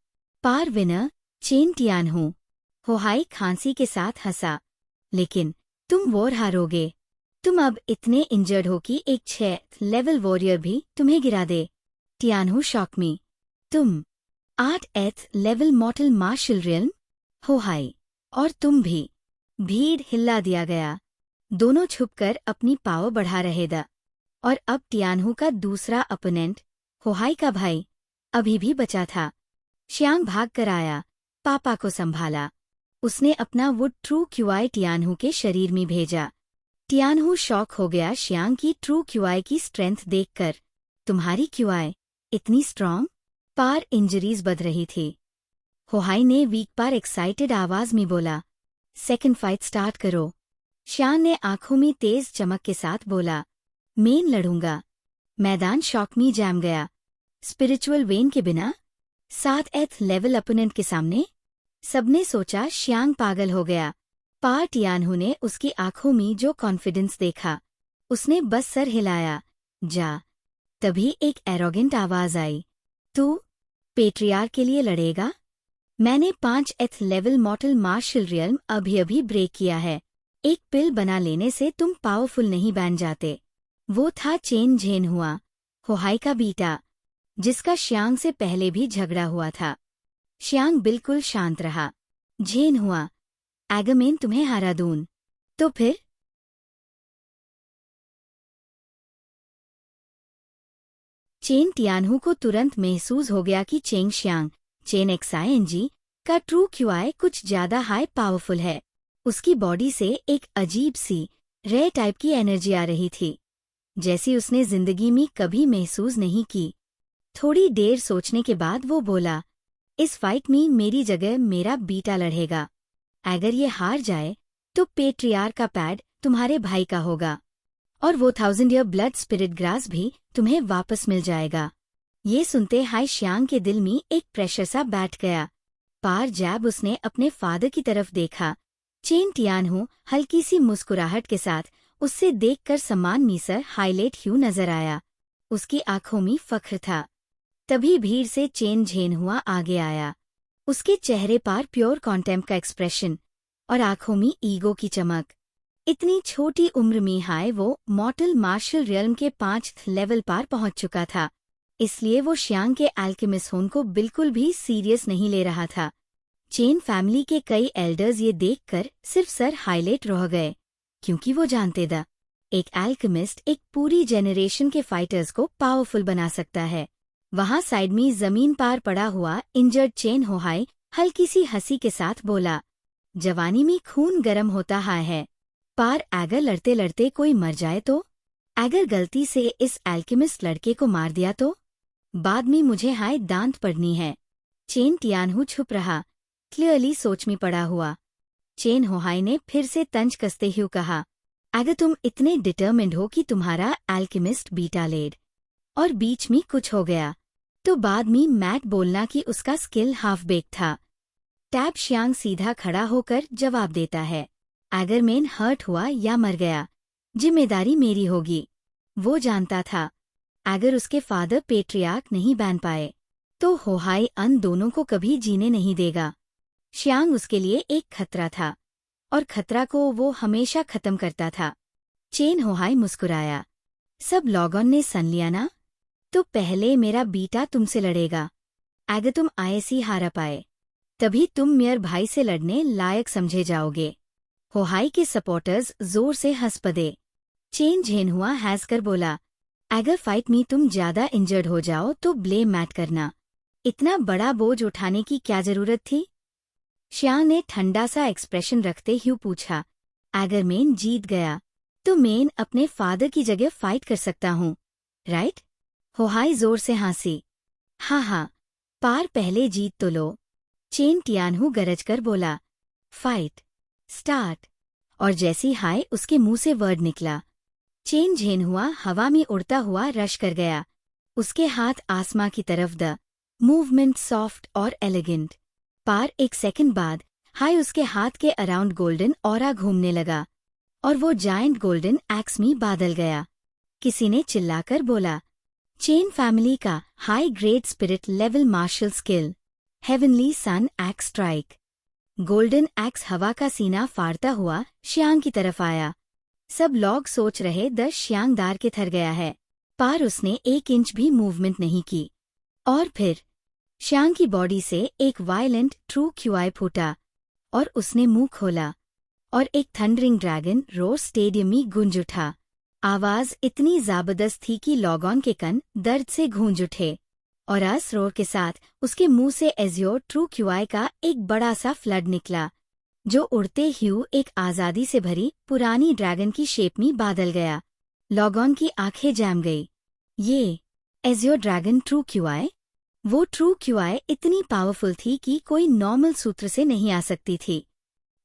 पार विनर चेन टियानहू। होहाई खांसी के साथ हंसा, लेकिन तुम वॉर हारोगे। तुम अब इतने इंजर्ड हो कि एक 6 लेवल वॉरियर भी तुम्हें गिरा दे। टियानहू शॉक में, तुम 8th level mortal martial realm? होहाई, और तुम भी। भीड़ हिला दिया गया। दोनों छुपकर अपनी पावर बढ़ा रहे द। और अब टियानहू का दूसरा अपोनेंट, होहाई का भाई, अभी भी बचा था। श्यांग भाग कर आया, पापा को संभाला। उसने अपना वुड ट्रू क्यूआई टियानहू के शरीर में भेजा। टियानहू शॉक हो गया श्यांग की ट्रू क्यूआई की स्ट्रेंथ देखकर। तुम्हारी क्यूआई इतनी स्ट्रांग? पार इंजरीज बद रही थी। होहाई ने वीक पार एक्साइटेड आवाज में बोला, सेकंड फाइट स्टार्ट करो। श्यांग ने आंखों में तेज चमक के साथ बोला, मेन लड़ूंगा। मैदान शॉक में जम गया। स्पिरिचुअल वेन के बिना 7th लेवल अपोनेंट के सामने? सबने सोचा श्यांग पागल हो गया। पार टियानहू ने उसकी आंखों में जो कॉन्फिडेंस देखा, उसने बस सर हिलाया, जा। तभी एक एरोगेंट आवाज आई, तू पेट्रियार के लिए लड़ेगा? मैंने 5th level mortal martial realm अभी ब्रेक किया है। एक पिल बना लेने से तुम पावरफुल नहीं बन जाते। वो था चेन झेनहुआ, होहाई का बीटा, जिसका श्यांग से पहले भी झगड़ा हुआ था। श्यांग बिल्कुल शांत रहा। झेनहुआ, एगमेन तुम्हें हरा दून तो फिर? चेन टियानहू को तुरंत महसूस हो गया कि चेंग श्यांग, चेन एक्सआईएनजी, का ट्रू क्यूआई कुछ ज्यादा हाई पावरफुल है। उसकी बॉडी से एक अजीब सी, रेयर टाइप की एनर्जी आ रही थी, जैसी उसने जिंदगी में कभी महसूस नहीं की। थोड़ी देर सोचने के बाद वो बोला, इस फाइट में मेरी जगह मेरा बीटा लड़ेगा। अगर ये हार जाए तो पेट्रियार का पैड तुम्हारे भाई का होगा, और वो 1000 ईयर ब्लड स्पिरिट ग्रास भी तुम्हें वापस मिल जाएगा। ये सुनते हाई श्यांग के दिल में एक प्रेशर सा बैठ गया। पार जैब उसने अपने फादर की तरफ देखा। चेन टियानहू हल्की सी मुस्कुराहट के साथ उससे देखकर सम्मान मीसर हाईलाइट ह्यू नजर आया। उसकी आंखों में फख्र था। तभी भीड़ से चेन झेनहुआ आगे आया। उसके चेहरे पर प्योर कॉन्टेम्प्ट का एक्सप्रेशन और आंखों में ईगो की चमक। इतनी छोटी उम्र में हाय वो मॉर्टल मार्शल रियल्म के 5th लेवल पर पहुंच चुका था। इसलिए वो शियांग के अल्केमिस्ट होने को बिल्कुल भी सीरियस नहीं ले रहा था। चेन फैमिली के कई एल्डर्स ये देखकर सिर्फ सर हाईलाइट रह गए, क्योंकि वो जानते थे एक अल्केमिस्ट एक पूरी जेनरेशन के फाइटर्स को पावरफुल बना सकता है। वहां साइड में जमीन पार पड़ा हुआ इंजर्ड चेन होहाई हल्की सी हंसी के साथ बोला, जवानी में खून गर्म होता है, पार अगर लड़ते लड़ते कोई मर जाए तो? अगर गलती से इस अल्केमिस्ट लड़के को मार दिया तो? बाद में मुझे हाय दांत पड़नी है। चेन टियानहू छुप रहा, क्लियरली सोच में पड़ा हुआ। चेन होहाई ने फिर से तंज कसते हुए कहा, अगर तुम इतने डिटर्मिन्ड हो कि तुम्हारा अल्केमिस्ट बीटा लेड और बीच में कुछ हो गया, तो बाद में मैट बोलना कि उसका स्किल हाफ बेक था। टैब शियांग सीधा खड़ा होकर जवाब देता है, अगर मैन हर्ट हुआ या मर गया, जिम्मेदारी मेरी होगी। वो जानता था अगर उसके फादर पेट्रियार्क नहीं बन पाए तो होहाई अन दोनों को कभी जीने नहीं देगा। शियांग उसके लिए एक खतरा था और खतरा को वो हमेशा खत्म करता था। चेन होहाई मुस्कुराया, सब लॉगॉन ने सन लिया ना? तो पहले मेरा बीटा तुमसे लड़ेगा। अगर तुम आईसी हारा पाए तभी तुम मेयर भाई से लड़ने लायक समझे जाओगे। होहाई के सपोर्टर्स जोर से हंस पड़े। चेन झेनहुआ हंसकर बोला, अगर फाइट में तुम ज्यादा इंजर्ड हो जाओ तो ब्लेम मैट करना। इतना बड़ा बोझ उठाने की क्या जरूरत थी? शियांग ने ठंडा सा एक्सप्रेशन रखते हुए पूछा, अगर मैन जीत गया तो मैन अपने फादर की जगह फाइट कर सकता हूँ, राइट? होहाई जोर से हंसी, हाँ, पार पहले जीत तो लो। चेन टियानहू गरजकर बोला, फाइट स्टार्ट। और जैसी हाय उसके मुंह से वर्ड निकला, चेन झेनहुआ हवा में उड़ता हुआ रश कर गया। उसके हाथ आसमां की तरफ द मूवमेंट सॉफ्ट और एलिगेंट। पार एक सेकंड बाद हाय उसके हाथ के अराउंड गोल्डन ऑरा घूमने लगा और वो जायंट गोल्डन एक्स में बादल गया। किसी ने चिल्लाकर बोला, चेन फैमिली का high grade spirit level martial skill, heavenly sun axe strike. Golden axe हवा का सीना फाड़ता हुआ शियांग की तरफ आया। सब लोग सोच रहे द शियांगदार के थर गया है, पार उसने 1 इंच भी मूवमेंट नहीं की। और फिर शियांग की बॉडी से एक वायलेंट ट्रू क्यूआई फूटा और उसने मुंह खोला और एक थंडरिंग ड्रैगन रोर स्टेडियम में गूंज उठा। आवाज इतनी जबरदस्त थी कि लॉगॉन के कन दर्द से गूंज उठे और अस रोर के साथ उसके मुंह से एज़्योर ट्रू क्यूआई का एक बड़ा सा फ्लड निकला, जो उड़ते हुए एक आजादी से भरी पुरानी ड्रैगन की शेप में बादल गया। लॉगॉन की आंखें जम गई। ये एज़्योर ड्रैगन ट्रू क्यूआई? वो ट्रू क्यूआई इतनी पावरफुल थी कि कोई नॉर्मल सूत्र से नहीं आ सकती थी।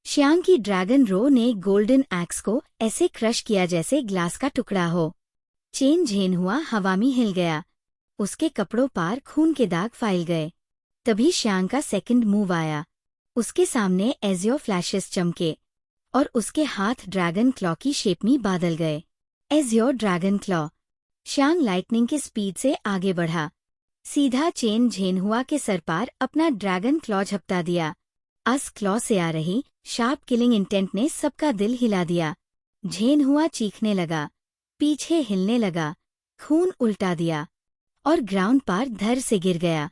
शियांग की ड्रैगन रो ने गोल्डन एक्स को ऐसे क्रश किया जैसे ग्लास का टुकड़ा हो। चेन झेनहुआ हवा में हिल गया, उसके कपड़ों पार खून के दाग फैल गए। तभी शियांग का सेकंड मूव आया। उसके सामने एज़्योर फ्लैशेस चमके और उसके हाथ ड्रैगन क्लॉ की शेप में बादल गए। Azure dragon claw. Xiang lightning के स्पीड से आगे बढ़ा, सीधा चेन झेनहुआ के सर पार अपना ड्रैगन क्लॉ झपटा दिया। अस क्लॉ से आ रही शार्प किलिंग इंटेंट ने सबका दिल हिला दिया। झेनहुआ चीखने लगा, पीछे हिलने लगा, खून उल्टा दिया और ग्राउंड पार धर से गिर गया।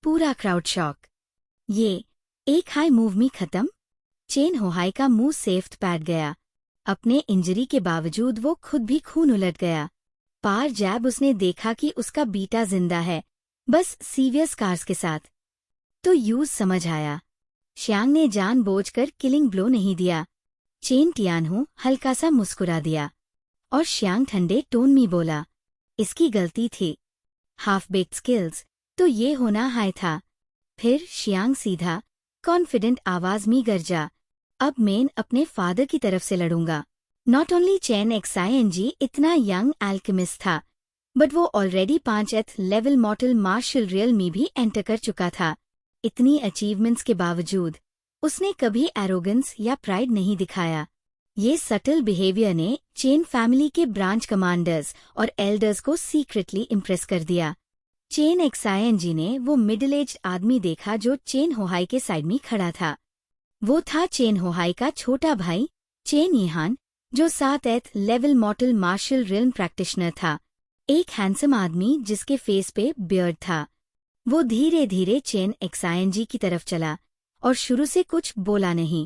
पूरा क्राउड शॉक। ये एक हाई मूव में खत्म। चेन होहाई का मुंह सेफ्ट पैट गया। अपने इंजरी के बावजूद वो खुद भी खून उलट गया। पार जैब उसने देखा कि उसका बीटा जिंदा है, बस सीवियर स्कार्स के साथ। तो यूज समझ आया। शियांग ने जानबूझकर किलिंग ब्लो नहीं दिया। चेन टियानहू हल्का सा मुस्कुरा दिया और शियांग ठंडे टोन में बोला, इसकी गलती थी। हाफ बेक्ड स्किल्स, तो ये होना हाई था। फिर शियांग सीधा कॉन्फिडेंट आवाज में गरजा, अब मैं अपने फादर की तरफ से लड़ूंगा। नॉट ओनली चेन एक्साइएनजी इतना यंग अल्केमिस्ट था, बट वो already 5th level mortal martial realm में भी एंटर कर चुका था। इतनी अचीवमेंट्स के बावजूद उसने कभी एरोगेंस या प्राइड नहीं दिखाया। ये सटल बिहेवियर ने चेन फैमिली के ब्रांच कमांडर्स और एल्डर्स को सीक्रेटली इम्प्रेस कर दिया। चेन एक्साइएनजी ने वो मिडिल एज आदमी देखा जो चेन होहाई के साइड में खड़ा था। वो था चेन होहाई का छोटा भाई चेन यहान, जो 7th level mortal martial realm practitioner था। एक हैंडसम आदमी जिसके फेस पे बियर्ड था। वो धीरे धीरे चेन एक्सायनजी की तरफ चला और शुरू से कुछ बोला नहीं।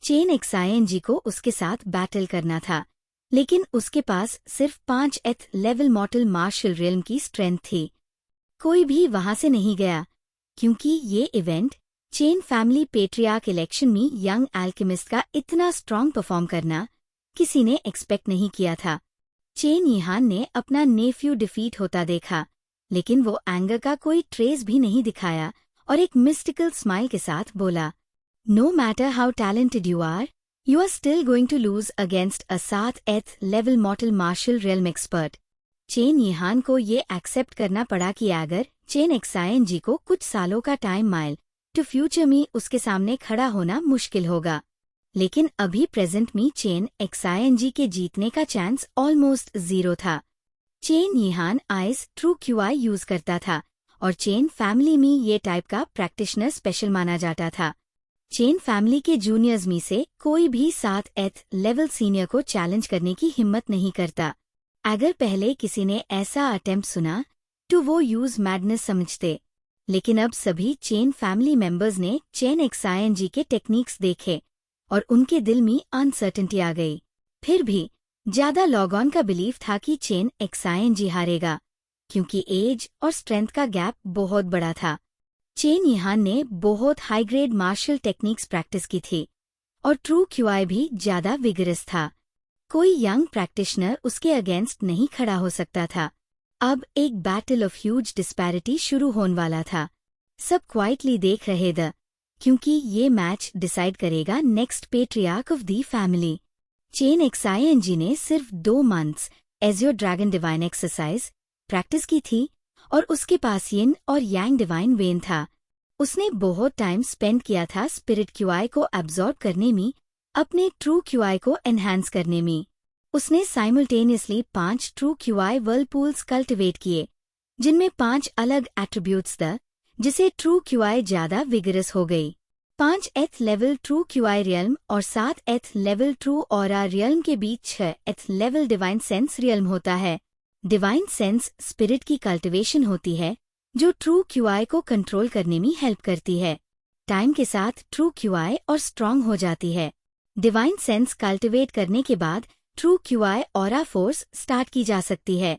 चेन एक्सायनजी को उसके साथ बैटल करना था, लेकिन उसके पास सिर्फ 5th level mortal martial realm की स्ट्रेंथ थी। कोई भी वहां से नहीं गया, क्योंकि ये event Chen family patriarch election में यंग एल्केमिस्ट का इतना स्ट्रांग परफॉर्म करना किसी ने एक्सपेक्ट नहीं किया था। चेन यिहान ने अपना नेफ्यू डिफीट होता देखा, लेकिन वो एंगर का कोई ट्रेस भी नहीं दिखाया और एक मिस्टिकल स्माइल के साथ बोला, no matter how talented you are still going to lose against a 7th level mortal martial realm expert. Chen Yihan को ये एक्सेप्ट करना पड़ा कि अगर चेन एक्सायनजी को कुछ सालों का टाइम माइल टू फ्यूचर में उसके सामने खड़ा होना मुश्किल होगा, लेकिन अभी प्रेजेंट में चेन एक्सायनजी के जीतने का चांस ऑलमोस्ट 0 था। Chen Yihan ice true QI use करता था और चेन फैमिली में ये टाइप का प्रैक्टिशनर स्पेशल माना जाता था। चेन फैमिली के जूनियर्स में से कोई भी 7th लेवल सीनियर को चैलेंज करने की हिम्मत नहीं करता। अगर पहले किसी ने ऐसा अटेम्प्ट सुना तो वो यूज मैडनेस समझते, लेकिन अब सभी चेन फैमिली मेंबर्स ने चेन एक्सायनजी के टेक्निक्स देखे और उनके दिल में अनसर्टेनिटी आ गई। फिर भी ज्यादा लॉग ऑन का बिलीफ था कि चेन एक्सायनजी हारेगा, क्योंकि एज और स्ट्रेंथ का गैप बहुत बड़ा था। चेन यिहान ने बहुत high grade martial techniques practice की थी और ट्रू क्यूआई भी ज्यादा विगरस था। कोई यंग प्रैक्टिशनर उसके अगेंस्ट नहीं खड़ा हो सकता था। अब एक बैटल ऑफ ह्यूज डिस्पैरिटी शुरू होने वाला था। सब क्वाइटली देख रहे थे, क्योंकि ये मैच डिसाइड करेगा next patriarch of the family. Chen Xianji ने सिर्फ 2 months azure dragon divine exercise practice की थी और उसके पास यिन और यांग डिवाइन वेन था। उसने बहुत टाइम स्पेंड किया था स्पिरिट क्यूआई को एब्जॉर्ब करने में, अपने ट्रू क्यूआई को एनहांस करने में। उसने साइमल्टेनियसली 5 ट्रू क्यूआई वर्लपूल्स कल्टिवेट किए, जिनमें 5 अलग एट्रीब्यूट्स थे, जिसे ट्रू क्यूआई ज्यादा विगरस हो गई। 5th level true QI realm और 7th level true aura realm के बीच 6th level divine sense realm होता है। डिवाइन सेंस स्पिरिट की कल्टिवेशन होती है, जो ट्रू क्यूआई को कंट्रोल करने में हेल्प करती है। टाइम के साथ ट्रू क्यूआई और स्ट्रांग हो जाती है। डिवाइन सेंस कल्टिवेट करने के बाद true QI aura force start की जा सकती है।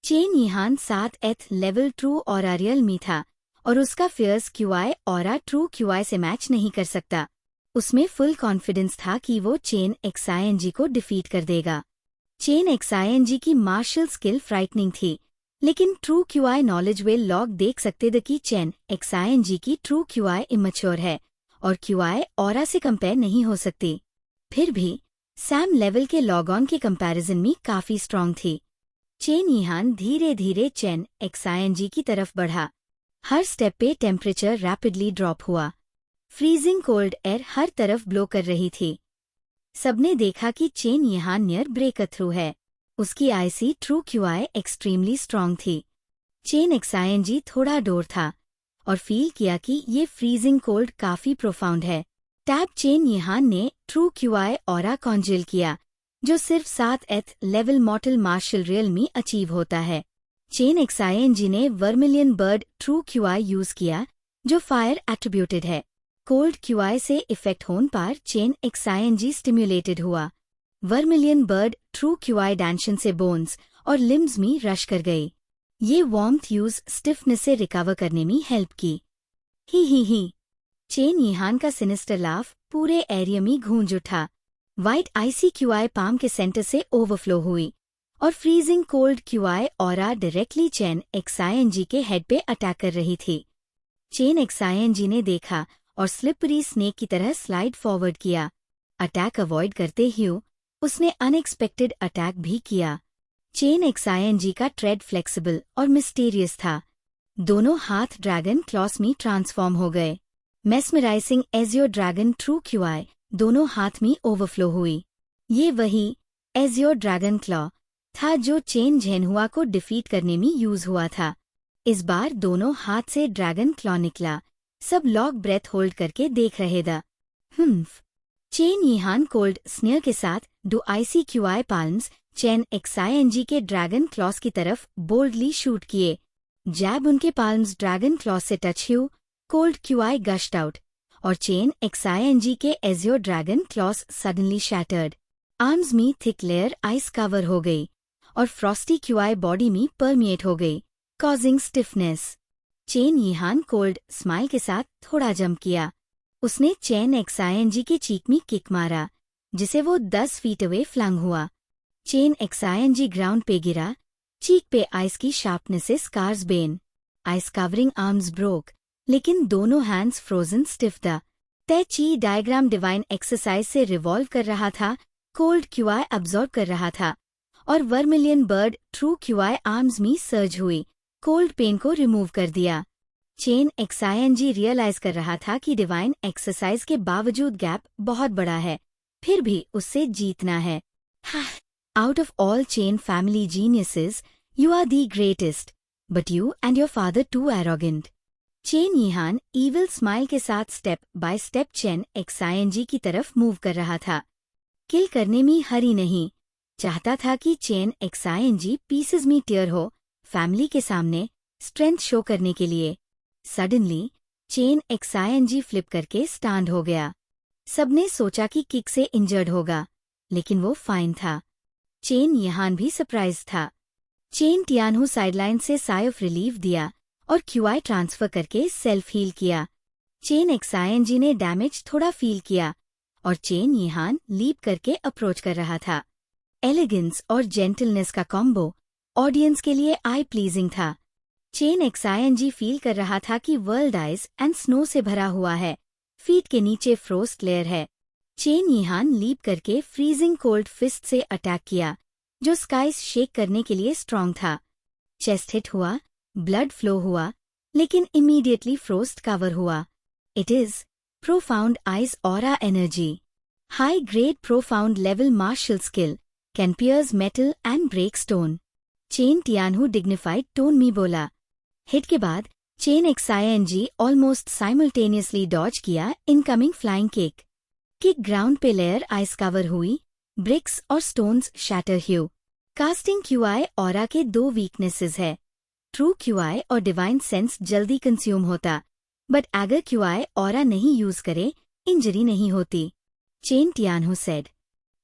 Chen Yihan 7th level true aura real में था और उसका fierce QI aura true QI से मैच नहीं कर सकता। उसमें फुल कॉन्फिडेंस था कि वो चेन एक्सायनजी को डिफीट कर देगा। चेन एक्सायनजी की मार्शल स्किल फ्राइटनिंग थी, लेकिन ट्रू क्यूआई नॉलेज वे लॉग देख सकते थे कि चेन एक्सायनजी की ट्रू क्यूआई इमैच्योर है और क्यूआई ऑरा से कंपेयर नहीं हो सकती। फिर भी सैम लेवल के लॉग ऑन के कंपैरिजन में काफी स्ट्रांग थी। चेन यिहान धीरे धीरे चेन एक्सायनजी की तरफ बढ़ा। हर स्टेप पे टेम्परेचर रैपिडली ड्रॉप हुआ। फ्रीजिंग कोल्ड एयर हर तरफ ब्लो कर रही थी। सबने देखा कि Chen Yihan near break through है। उसकी icy true qi extremely strong थी। चेन एक्सायनजी थोड़ा डोर था और फील किया कि ये फ्रीजिंग कोल्ड काफी प्रोफाउंड है। टैब चेन यिहान ने ट्रू क्यूआई ऑरा कॉन्जेल किया, जो सिर्फ 7th level mortal martial realm में अचीव होता है। चेन एक्सायनजी ने vermilion bird true QI use किया, जो फायर एट्रीब्यूटेड है। कोल्ड क्यूआई से इफेक्ट होने पर चेन एक्सायनजी स्टिम्युलेटेड हुआ। वर्मिलियन बर्ड ट्रू क्यूआई डैंशन से बोन्स और लिम्स में रश कर गई। ये वार्मथ यूज स्टिफनेस से रिकवर करने में हेल्प की। ही। चेन यिहान का सिनिस्टर लाफ पूरे एरिया में गूंज उठा। वाइट आईसी क्यूआई पाम के सेंटर से ओवरफ्लो हुई और freezing cold QI aura directly Chen Xianji के हेड पे अटैक कर रही थी। चेन एक्सायनजी ने देखा और स्लिपरी स्नेक की तरह स्लाइड फॉरवर्ड किया। अटैक अवॉइड करते हुए उसने अनएक्सपेक्टेड अटैक भी किया। चेन एक्सायनजी का ट्रेड फ्लेक्सिबल और मिस्टीरियस था। दोनों हाथ ड्रैगन क्लॉस में ट्रांसफॉर्म हो गए। Mesmerising Azure dragon true QI दोनों हाथ में ओवरफ्लो हुई। ये वही एज़्योर ड्रैगन क्लॉ था जो चेन झेनहुआ को डिफीट करने में यूज हुआ था। इस बार दोनों हाथ से ड्रैगन क्लॉ निकला। सब लॉग ब्रेथ होल्ड करके देख रहे थे। चेन यिहान कोल्ड स्नेयर के साथ 2 icy QI palms Chen XING के ड्रैगन क्लॉस की तरफ बोल्डली शूट किए। जैब उनके पाल्म्स ड्रैगन क्लॉस से टच हुए, कोल्ड QI गश्ड आउट, और चेन XING के azure dragon claws suddenly shattered. Arms में थिक लेयर आइस कवर हो गई और फ्रॉस्टी QI बॉडी में परमिएट हो गई, causing stiffness. Chen Yihan cold smile के साथ थोड़ा जंप किया। उसने चेन XING के चीक में किक मारा, जिसे वो 10 फीट अवे फ्लंग हुआ। चेन XING ग्राउंड पे गिरा, चीक पे आइस की शार्पनेस से स्कार्स बेन। आइस कवरिंग आर्म्स ब्रोक, लेकिन दोनों hands frozen stiff the Tai Chi diagram divine exercise से रिवॉल्व कर रहा था, कोल्ड QI अब्सॉर्ब कर रहा था, और vermilion bird true QI arms में सर्ज हुई, कोल्ड पेन को रिमूव कर दिया। चेन XING रियलाइज कर रहा था कि डिवाइन एक्सरसाइज के बावजूद गैप बहुत बड़ा है, फिर भी उससे जीतना है। Out of all Chain family geniuses, you are the greatest, but you and your father too arrogant. Chen Yihan evil smile के साथ step by step Chen XING की तरफ मूव कर रहा था। किल करने में हरी नहीं, चाहता था कि चेन XING पीसेस में टियर हो, फैमिली के सामने स्ट्रेंथ शो करने के लिए। सडनली चेन XING फ्लिप करके स्टैंड हो गया। सबने सोचा कि किक से इंजर्ड होगा, लेकिन वो फाइन था। चेन यीहान भी सरप्राइज था। चेन टियानहू साइडलाइन से साई ऑफ रिलीफ दिया और QI ट्रांसफर करके सेल्फ हील किया। चेन XING ने डैमेज थोड़ा फील किया और चेन यीहान लीप करके अप्रोच कर रहा था। एलिगेंस और जेंटलनेस का कॉम्बो ऑडियंस के लिए आई प्लीजिंग था। चेन XING फील कर रहा था कि वर्ल्ड आइस एंड स्नो से भरा हुआ है, फीट के नीचे फ्रोस्ट लेयर है। चेन यीहान लीप करके फ्रीजिंग कोल्ड फिस्ट से अटैक किया, जो स्काइस शेक करने के लिए स्ट्रॉन्ग था। चेस्ट हिट हुआ, ब्लड फ्लो हुआ, लेकिन इमीडिएटली फ्रोस्ट कवर हुआ। It is profound ice aura energy, high grade profound level martial skill, can pierce metal and break stone. Chen Tianhu dignified tone में बोला। हिट के बाद Chen XING almost simultaneously dodge किया incoming flying kick. Kick ground पे layer ice cover हुई, bricks और stones shatter ह्यू। Casting QI aura के दो वीकनेसेस है। ट्रू QI और डिवाइन सेंस जल्दी कंज्यूम होता, बट अगर QI ऑरा नहीं यूज करे, इंजरी नहीं होती। Chen Tianhu said.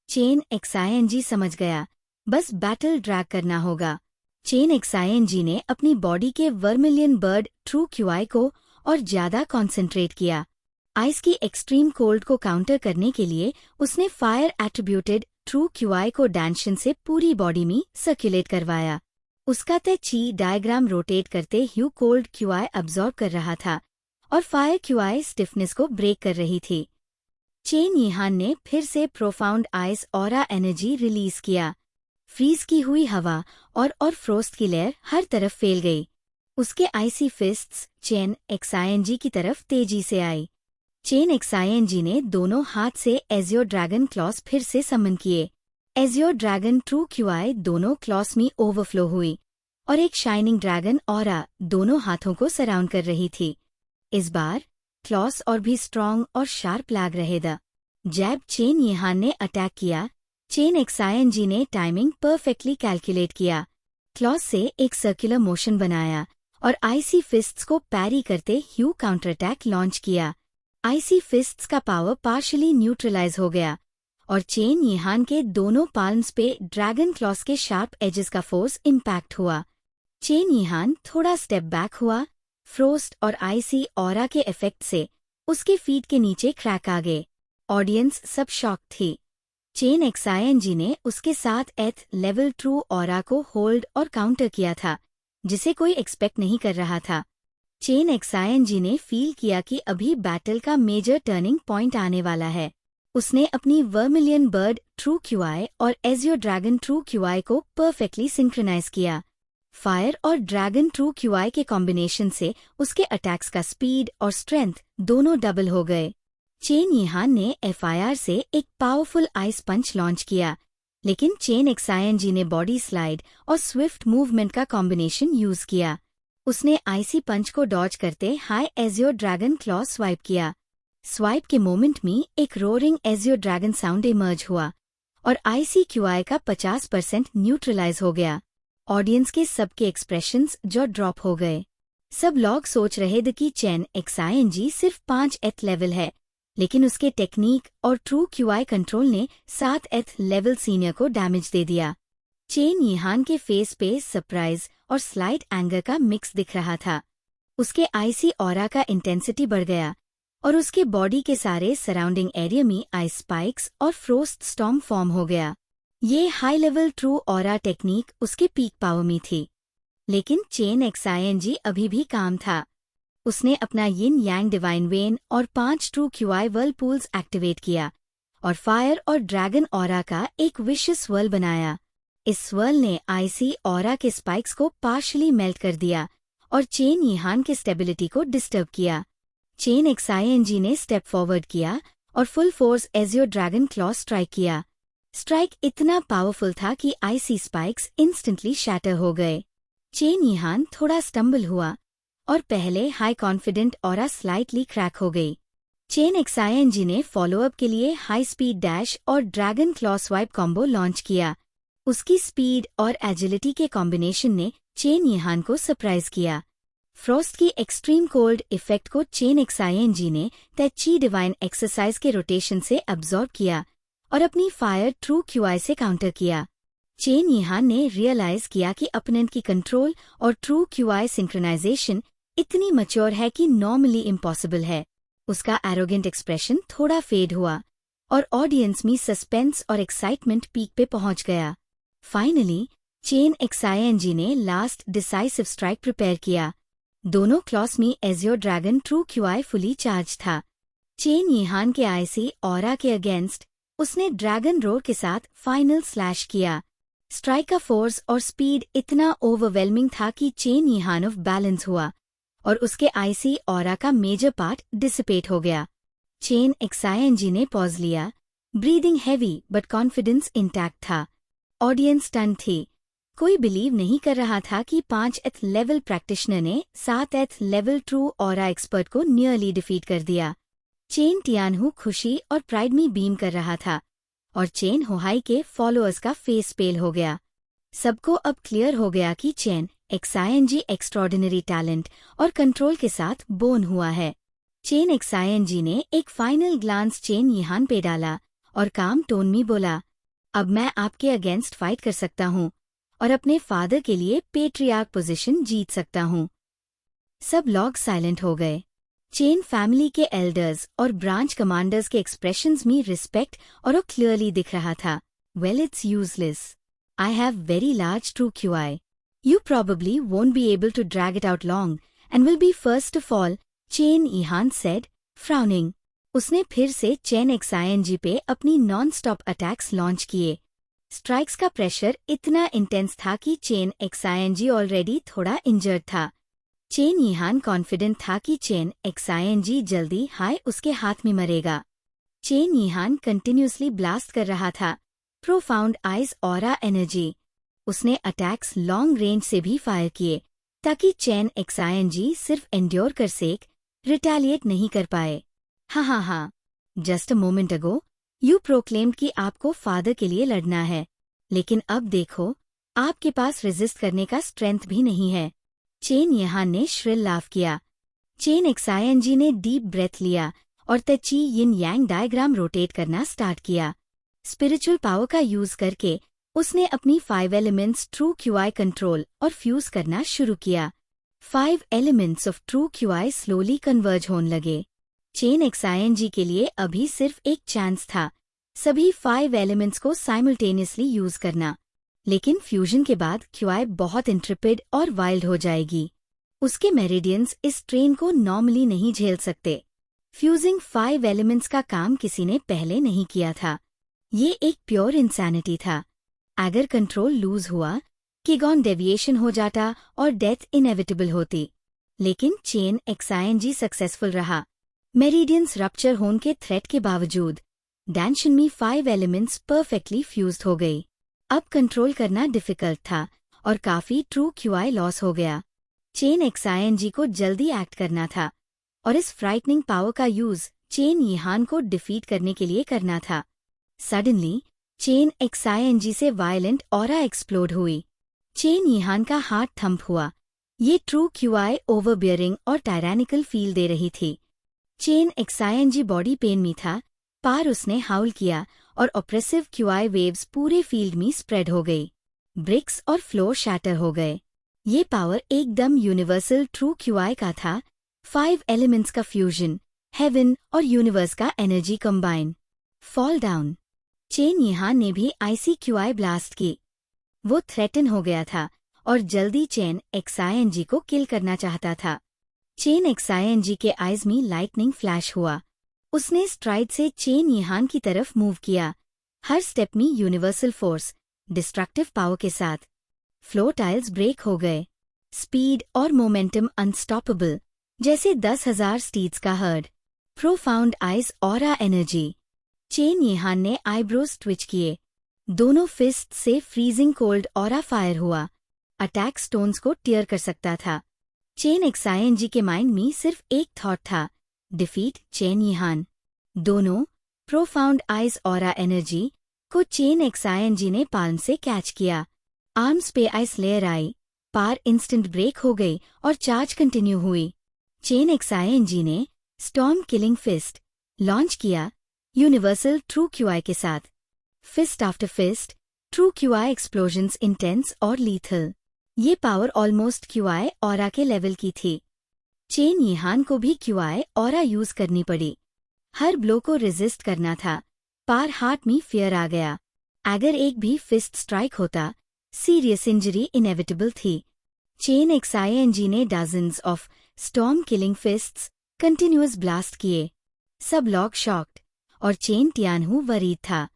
Chen XING समझ गया, बस बैटल ड्रैग करना होगा। चेन XING ने अपनी बॉडी के वर्मिलियन बर्ड ट्रू QI को और ज्यादा कॉन्सेंट्रेट किया। आइस की एक्सट्रीम कोल्ड को काउंटर करने के लिए उसने फायर एट्रीब्यूटेड ट्रू QI को डैंशन से पूरी बॉडी में सर्कुलेट करवाया। उसका तय ची डायग्राम रोटेट करते ह्यू कोल्ड QI अब्सॉर्ब कर रहा था और फायर QI स्टिफनेस को ब्रेक कर रही थी। चेन यीहान ने फिर से profound ice aura energy release किया। फ्रीज की हुई हवा और फ्रोस्ट की लेयर हर तरफ फैल गई। उसके आइसी फिस्ट्स चेन XING की तरफ तेजी से आई। चेन XING ने दोनों हाथ से एजियो ड्रैगन क्लॉस फिर से समन किए। एजियो ड्रैगन ट्रू QI दोनों क्लॉस में ओवरफ्लो हुई और एक शाइनिंग ड्रैगन ऑरा दोनों हाथों को सराउंड कर रही थी। इस बार क्लॉस और भी स्ट्रॉन्ग और शार्प लग रहे द जैब चेन यीहान ने अटैक किया। चेन XING ने टाइमिंग परफेक्टली कैलकुलेट किया, क्लॉस से एक सर्कुलर मोशन बनाया और आईसी फिस्ट्स को पैरी करते ह्यू काउंटर अटैक लॉन्च किया। आईसी फिस्ट्स का पावर पार्शली न्यूट्रलाइज हो गया और चेन यीहान के दोनों पाल्म्स पे ड्रैगन क्लॉस के शार्प एजेस का फोर्स इम्पैक्ट हुआ। चेन यीहान थोड़ा स्टेप बैक हुआ। फ्रोस्ट और आईसी ऑरा के इफेक्ट से उसके फीट के नीचे क्रैक आ गए। ऑडियंस सब शॉक थी। चेन XING ने उसके साथ एथ लेवल ट्रू ऑरा को होल्ड और काउंटर किया था, जिसे कोई एक्सपेक्ट नहीं कर रहा था। चेन XING ने फील किया कि अभी बैटल का मेजर टर्निंग पॉइंट आने वाला है। उसने अपनी वर्मिलियन बर्ड ट्रू QI और एजियो ड्रैगन ट्रू QI को परफेक्टली सिंक्रोनाइज किया। फायर और ड्रैगन ट्रू QI के कॉम्बिनेशन से उसके अटैक्स का स्पीड और स्ट्रेंथ दोनों डबल हो गए। चेन यीहान ने FIR से एक पावरफुल आइस पंच लॉन्च किया, लेकिन चेन XING ने बॉडी स्लाइड और स्विफ्ट मूवमेंट का कॉम्बिनेशन यूज किया। उसने आईसी पंच को डॉज करते हाई एजियो ड्रैगन क्लॉ स्वाइप किया। स्वाइप के मोमेंट में एक roaring azure dragon sound emerge हुआ और ICQI का 50% न्यूट्रलाइज हो गया। ऑडियंस के सबके एक्सप्रेशंस जो ड्रॉप हो गए। सब लोग सोच रहे थे कि चेन XING सिर्फ 5th लेवल है, लेकिन उसके टेक्निक और ट्रू QI कंट्रोल ने 7th लेवल सीनियर को डैमेज दे दिया। चेन यिहान के फेस पे सरप्राइज और स्लाइट एंगर का मिक्स दिख रहा था। उसके आईसी ऑरा का इंटेंसिटी बढ़ गया और उसके बॉडी के सारे सराउंडिंग एरिया में आइस स्पाइक्स और फ्रोस्ट स्टॉर्म फॉर्म हो गया। ये high level true aura technique उसके पीक पावर में थी। लेकिन चेन XING अभी भी काम था। उसने अपना यिन यांग डिवाइन वेन और 5 ट्रू QI वर्लपूल्स एक्टिवेट किया और फायर और ड्रैगन ऑरा का एक विशियस वर्ल बनाया। इस स्वर्ल ने आईसी ऑरा के स्पाइक्स को पार्शली मेल्ट कर दिया और चेन यिहान के स्टेबिलिटी को डिस्टर्ब किया। चेन XING ने स्टेप फॉरवर्ड किया और full force azure dragon claw strike किया। स्ट्राइक इतना पावरफुल था कि आईसी स्पाइक्स इंस्टेंटली शैटर हो गए। चेन यिहान थोड़ा स्टम्बल हुआ और पहले high confident aura slightly crack हो गई। चेन XING ने फॉलोअप के लिए हाई स्पीड डैश और dragon claw swipe combo launch किया। उसकी स्पीड और एजिलिटी के कॉम्बिनेशन ने चेन यिहान को सरप्राइज किया। फ्रॉस्ट की एक्सट्रीम कोल्ड इफेक्ट को चेन XING ने ची डिवाइन एक्सरसाइज के रोटेशन से अब्सॉर्ब किया और अपनी फायर ट्रू QI से काउंटर किया। चेन यिहान ने रियलाइज किया कि अपोनेंट की कंट्रोल और ट्रू QI सिंक्रोनाइजेशन इतनी मैच्योर है कि नॉर्मली इम्पॉसिबल है। उसका एरोगेंट एक्सप्रेशन थोड़ा फेड हुआ और ऑडियंस में सस्पेंस और एक्साइटमेंट पीक पे पहुंच गया। फाइनली चेन XING ने लास्ट डिसाइसिव स्ट्राइक प्रिपेयर किया। दोनों क्लॉस में AJIO dragon true QI fully charge था। चेन यिहान के आईसी ऑरा के अगेंस्ट उसने ड्रैगन रोर के साथ फाइनल स्लैश किया। स्ट्राइक का फोर्स और स्पीड इतना ओवरवेलमिंग था कि चेन यिहान ऑफ बैलेंस हुआ और उसके आईसी ऑरा का मेजर पार्ट डिसिपेट हो गया। चेन XING ने पॉज लिया, breathing heavy but confidence intact था। ऑडियंस स्टन थी। कोई बिलीव नहीं कर रहा था कि 5th लेवल प्रैक्टिशनर ने 7th level true aura expert को नियरली डिफीट कर दिया। चेन टियानहू खुशी और प्राइड में बीम कर रहा था और चेन होहाई के फॉलोअर्स का फेस पेल हो गया। सबको अब क्लियर हो गया कि चेन XING एक्स्ट्रॉर्डिनरी टैलेंट और कंट्रोल के साथ बोर्न हुआ है। चेन XING ने एक फाइनल ग्लांस चेन यिहान पे डाला और काम टोन में बोला, अब मैं आपके अगेंस्ट फाइट कर सकता हूँ और अपने फादर के लिए पेट्रियार्क पोजीशन जीत सकता हूँ। सब लोग साइलेंट हो गए। चेन फैमिली के एल्डर्स और ब्रांच कमांडर्स के एक्सप्रेशंस में रिस्पेक्ट और वो क्लियरली दिख रहा था। Well, it's useless. I have very large true QI. You probably won't be able to drag it out long and will be first to fall, Chen Yihan said, frowning. उसने फिर से चेन XING पे अपनी non-stop attacks launch किए। Strikes का pressure इतना intense था कि चेन XING ऑलरेडी थोड़ा इंजर्ड था। चेन यिहान कॉन्फिडेंट था कि चेन XING जल्दी हाय उसके हाथ में मरेगा। चेन यिहान कंटिन्यूसली ब्लास्ट कर रहा था। Profound ice aura energy. उसने अटैक्स लॉन्ग रेंज से भी फायर किए ताकि चेन XING सिर्फ एंड्योर कर सेक रिटेलिएट नहीं कर पाए। हाँ, just a moment ago you proclaimed कि आपको फादर के लिए लड़ना है, लेकिन अब देखो आपके पास रेजिस्ट करने का स्ट्रेंथ भी नहीं है। चेन यिहान ने श्रिल लाफ किया। चेन XING ने डीप ब्रेथ लिया और ची यिन यांग डायग्राम रोटेट करना स्टार्ट किया। स्पिरिचुअल पावर का यूज करके उसने अपनी 5 एलिमेंट्स ट्रू QI कंट्रोल और फ्यूज करना शुरू किया। 5 elements of true QI slowly converge होने लगे। चेन XING के लिए अभी सिर्फ एक चांस था, सभी 5 एलिमेंट्स को साइमल्टेनियसली यूज करना, लेकिन फ्यूजन के बाद QI बहुत इंट्रिपिड और वाइल्ड हो जाएगी। उसके मेरिडियंस इस ट्रेन को नॉर्मली नहीं झेल सकते। फ्यूजिंग 5 एलिमेंट्स का काम किसी ने पहले नहीं किया था। ये एक प्योर इंसैनिटी था। अगर कंट्रोल लूज हुआ, किगॉन डेविएशन हो जाता और डेथ इनएविटेबल होती। लेकिन चेन XING सक्सेसफुल रहा। मेरिडियंस रप्चर होने के थ्रेट के बावजूद डैंशन में 5 एलिमेंट्स परफेक्टली फ्यूज्ड हो गई। अब कंट्रोल करना डिफिकल्ट था और काफी ट्रू QI लॉस हो गया। चेन XING को जल्दी एक्ट करना था और इस फ्राइटनिंग पावर का यूज चेन यिहान को डिफीट करने के लिए करना था। सडनली चेन XING से वायलेंट ऑरा एक्सप्लोड हुई। चेन यिहान का हार्ट थंप हुआ। ये ट्रू QI ओवरबियरिंग और टायरैनिकल फील दे रही थी। चेन XING बॉडी पेन में था, पार उसने हाउल किया और ऑप्रेसिव QI वेव्स पूरे फील्ड में स्प्रेड हो गई। ब्रिक्स और फ्लोर शैटर हो गए। ये पावर एकदम यूनिवर्सल ट्रू QI का था। 5 एलिमेंट्स का फ्यूजन, हेवन और यूनिवर्स का energy combine. Fall down. Chen Yihan ने भी ICQI ब्लास्ट की। वो थ्रेटन हो गया था और जल्दी चेन XING को किल करना चाहता था। चेन XING के आइज में लाइटनिंग फ्लैश हुआ। उसने स्ट्राइड से चेन यिहान की तरफ मूव किया, हर स्टेप में यूनिवर्सल फोर्स, डिस्ट्रक्टिव पावर के साथ। फ्लोर टाइल्स ब्रेक हो गए। स्पीड और मोमेंटम अनस्टॉपेबल, जैसे 10,000 स्टीड्स का herd. Profound ice aura energy. Chen Yihan ने आईब्रोज ट्विच किए। दोनों फिस्ट से फ्रीजिंग कोल्ड ऑरा फायर हुआ। अटैक स्टोन्स को टियर कर सकता था। चेन XING के माइंड में सिर्फ एक थॉट था, डिफीट चेन यिहान। दोनों प्रोफाउंड आइज ऑरा एनर्जी को चेन XING ने पाल्म से कैच किया। आर्म्स पे आइस लेयर आई, पार इंस्टेंट ब्रेक हो गई और चार्ज कंटिन्यू हुई। चेन XING ने स्टॉर्म किलिंग फिस्ट लॉन्च किया, यूनिवर्सल ट्रू QI के साथ। Fist after fist, true QI explosions intense और लीथल। ये पावर ऑलमोस्ट QI ऑरा के लेवल की थी। चेन यिहान को भी QI ऑरा यूज करनी पड़ी। हर ब्लो को रेजिस्ट करना था, पार हार्ट में फियर आ गया। अगर एक भी फिस्ट स्ट्राइक होता, सीरियस इंजरी इनेविटेबल थी। चेन XING ने dozens of storm killing फिस्ट्स continuous blast किए। सब लॉग शॉक्ड और चेन टियानहू वरीड था।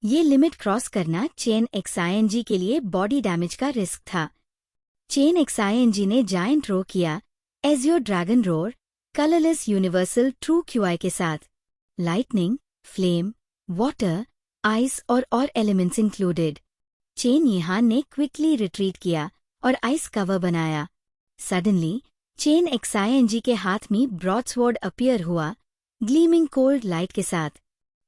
ये लिमिट क्रॉस करना चेन XING के लिए बॉडी डैमेज का रिस्क था। चेन XING ने जायंट रो किया, Azure dragon roar, colourless universal true QI के साथ। लाइटनिंग, फ्लेम, वाटर, आइस और एलिमेंट्स इंक्लूडेड। चेन यिहान ने क्विकली रिट्रीट किया और आइस कवर बनाया। सडनली चेन XING के हाथ में ब्रॉडस्वॉर्ड अपीयर हुआ, ग्लीमिंग कोल्ड लाइट के साथ।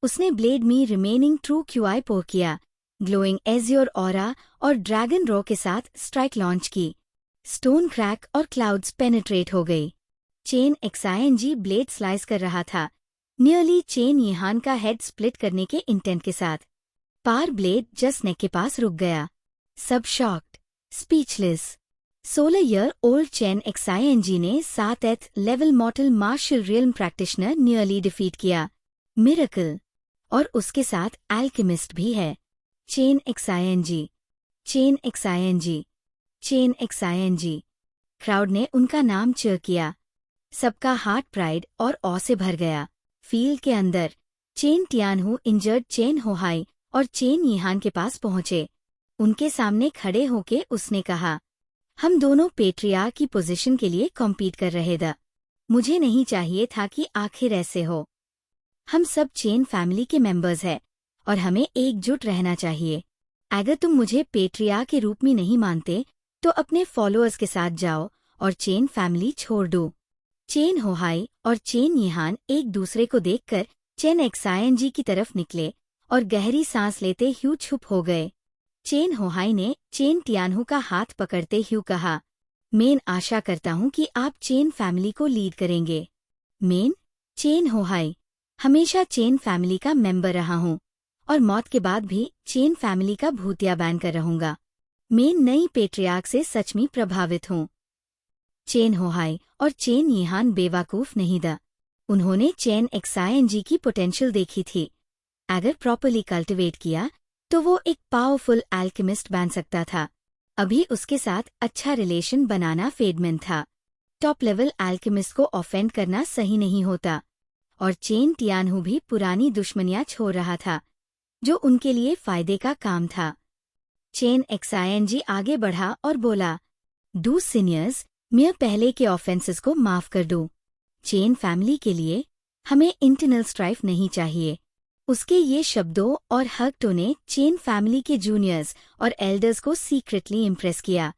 उसने ब्लेड में रिमेनिंग ट्रू QI पोर किया, ग्लोइंग एज़्योर ऑरा और ड्रैगन रो के साथ स्ट्राइक लॉन्च की। स्टोन क्रैक और क्लाउड्स पेनिट्रेट हो गई। चेन XING ब्लेड स्लाइस कर रहा था, नियरली चेन यिहान का हेड स्प्लिट करने के इंटेंट के साथ। पार ब्लेड जस्ट नेक के पास रुक गया। सब shocked, speechless. 16 year old Chen XING ने 7th level mortal martial realm practitioner nearly defeat किया। मिरेकल। और उसके साथ एल्केमिस्ट भी है। Chen XING, Chen XING, Chen XING। Crowd ने उनका नाम चीयर किया। सबका हार्ट प्राइड और ऑ से भर गया। फील्ड के अंदर चेन टियानहू इंजर्ड चेन होहाई और चेन यिहान के पास पहुंचे। उनके सामने खड़े होके उसने कहा, हम दोनों पेट्रिया की पोजीशन के लिए कॉम्पीट कर रहे थे। मुझे नहीं चाहिए था कि आखिर ऐसे हो। हम सब चेन फैमिली के मेंबर्स हैं और हमें एकजुट रहना चाहिए। अगर तुम मुझे पेट्रिया के रूप में नहीं मानते तो अपने फॉलोअर्स के साथ जाओ और चेन फैमिली छोड़ दो। चेन होहाई और चेन यिहान एक दूसरे को देखकर चेन XING की तरफ निकले और गहरी सांस लेते ह्यू चुप हो गए। चेन होहाई ने चेन टियानहू का हाथ पकड़ते ह्यू कहा, मैं आशा करता हूँ कि आप चेन फैमिली को लीड करेंगे। मेन, चेन होहाई, हमेशा चेन फैमिली का मेंबर रहा हूँ और मौत के बाद भी चेन फैमिली का भूतिया बैन कर रहूंगा। मैं नई पेट्रियार्क से सच में प्रभावित हूँ। चेन होहाई और चेन यिहान बेवकूफ नहीं था। उन्होंने चेन XING की पोटेंशियल देखी थी। अगर प्रॉपर्ली कल्टिवेट किया तो वो एक पावरफुल एल्केमिस्ट बन सकता था। अभी उसके साथ अच्छा रिलेशन बनाना फेडमेंट था। टॉप लेवल एल्केमिस्ट को ऑफेंड करना सही नहीं होता। और चेन टियानहू भी पुरानी दुश्मनियां छोड़ रहा था, जो उनके लिए फायदे का काम था। चेन XING आगे बढ़ा और बोला, डू सीनियर्स, मैं पहले के ऑफेंसेस को माफ कर दूं। चेन फैमिली के लिए हमें इंटरनल स्ट्राइफ नहीं चाहिए। उसके ये शब्दों और हर्कटों ने चेन फैमिली के जूनियर्स और एल्डर्स को सीक्रेटली इम्प्रेस किया।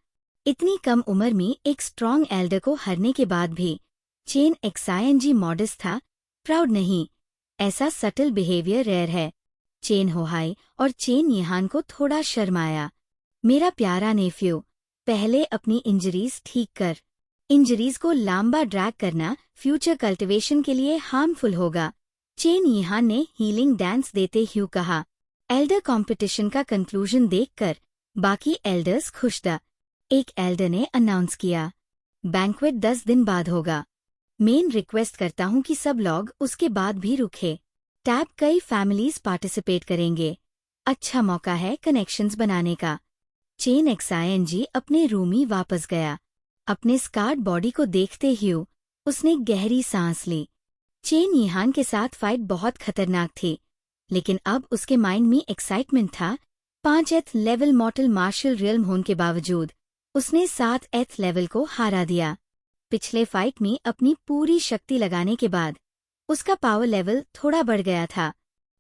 इतनी कम उम्र में एक स्ट्रॉन्ग एल्डर को हरने के बाद भी चेन XING मॉडेस्ट था, प्राउड नहीं। ऐसा सटल बिहेवियर रेयर है। चेन होहाई और चेन यहान को थोड़ा शर्माया। मेरा प्यारा नेफ्यू, पहले अपनी इंजरीज ठीक कर। इंजरीज को लंबा ड्रैग करना फ्यूचर कल्टिवेशन के लिए हार्मफुल होगा, चेन यहान ने हीलिंग डांस देते हुए कहा। एल्डर कंपटीशन का कंक्लूजन देखकर बाकी एल्डर्स खुश थे। एक एल्डर ने अनाउंस किया, बैंक्वेट 10 दिन बाद होगा। मेन रिक्वेस्ट करता हूं कि सब लोग उसके बाद भी रुके। टैब कई फैमिलीज पार्टिसिपेट करेंगे। अच्छा मौका है कनेक्शंस बनाने का। चेन एक्सायनजी अपने रूम ही वापस गया। अपने स्कार्ड बॉडी को देखते हुए उसने गहरी सांस ली। चेन यहान के साथ फाइट बहुत खतरनाक थी, लेकिन अब उसके माइंड में एक्साइटमेंट था। 5th level mortal martial realm होने के बावजूद उसने 7th लेवल को हारा दिया। पिछले फाइट में अपनी पूरी शक्ति लगाने के बाद उसका पावर लेवल थोड़ा बढ़ गया था।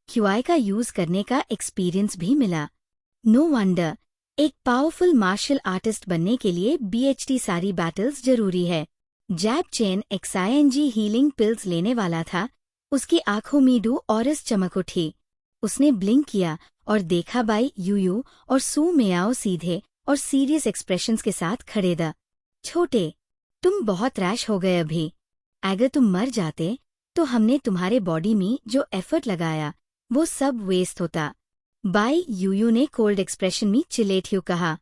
क्यूआई का यूज करने का एक्सपीरियंस भी मिला। नो वंडर, एक पावरफुल मार्शल आर्टिस्ट बनने के लिए बीएचटी सारी बैटल्स जरूरी है। जैब चेन एक्सायनजी हीलिंग पिल्स लेने वाला था, उसकी आंखों में डू औरस चमक उठी। उसने ब्लिंक किया और देखा बाई यूयू और सू मेयाओ सीधे और सीरियस एक्सप्रेशंस के साथ खड़े थे। छोटे, तुम बहुत रैश हो गए अभी। अगर तुम मर जाते तो हमने तुम्हारे बॉडी में जो एफर्ट लगाया वो सब वेस्ट होता। बाई यूयू ने कोल्ड एक्सप्रेशन में चिलेट हुए कहा।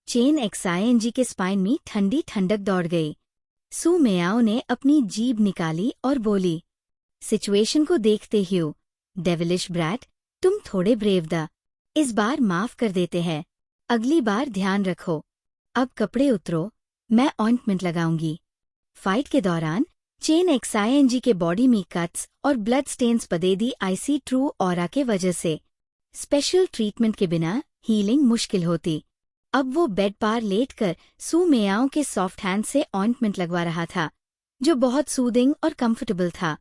चेन एक्सायनजी के स्पाइन में ठंडी ठंडक दौड़ गई। सू मेयाओ ने अपनी जीभ निकाली और बोली, सिचुएशन को देखते हुए, डेविलिश ब्रैट, तुम थोड़े ब्रेव दा। इस बार माफ कर देते हैं, अगली बार ध्यान रखो। अब कपड़े उतरो, मैं ऑइंटमेंट लगाऊंगी। फाइट के दौरान चेन एक्सायनजी के बॉडी में कट्स और ब्लड स्टेन्स पदे दी आईसी ट्रू ऑरा के वजह से। स्पेशल ट्रीटमेंट के बिना हीलिंग मुश्किल होती। अब वो बेड पार लेटकर सू मेयाओ के सॉफ्ट हैंड से ऑइंटमेंट लगवा रहा था, जो बहुत सूदिंग और कंफर्टेबल था।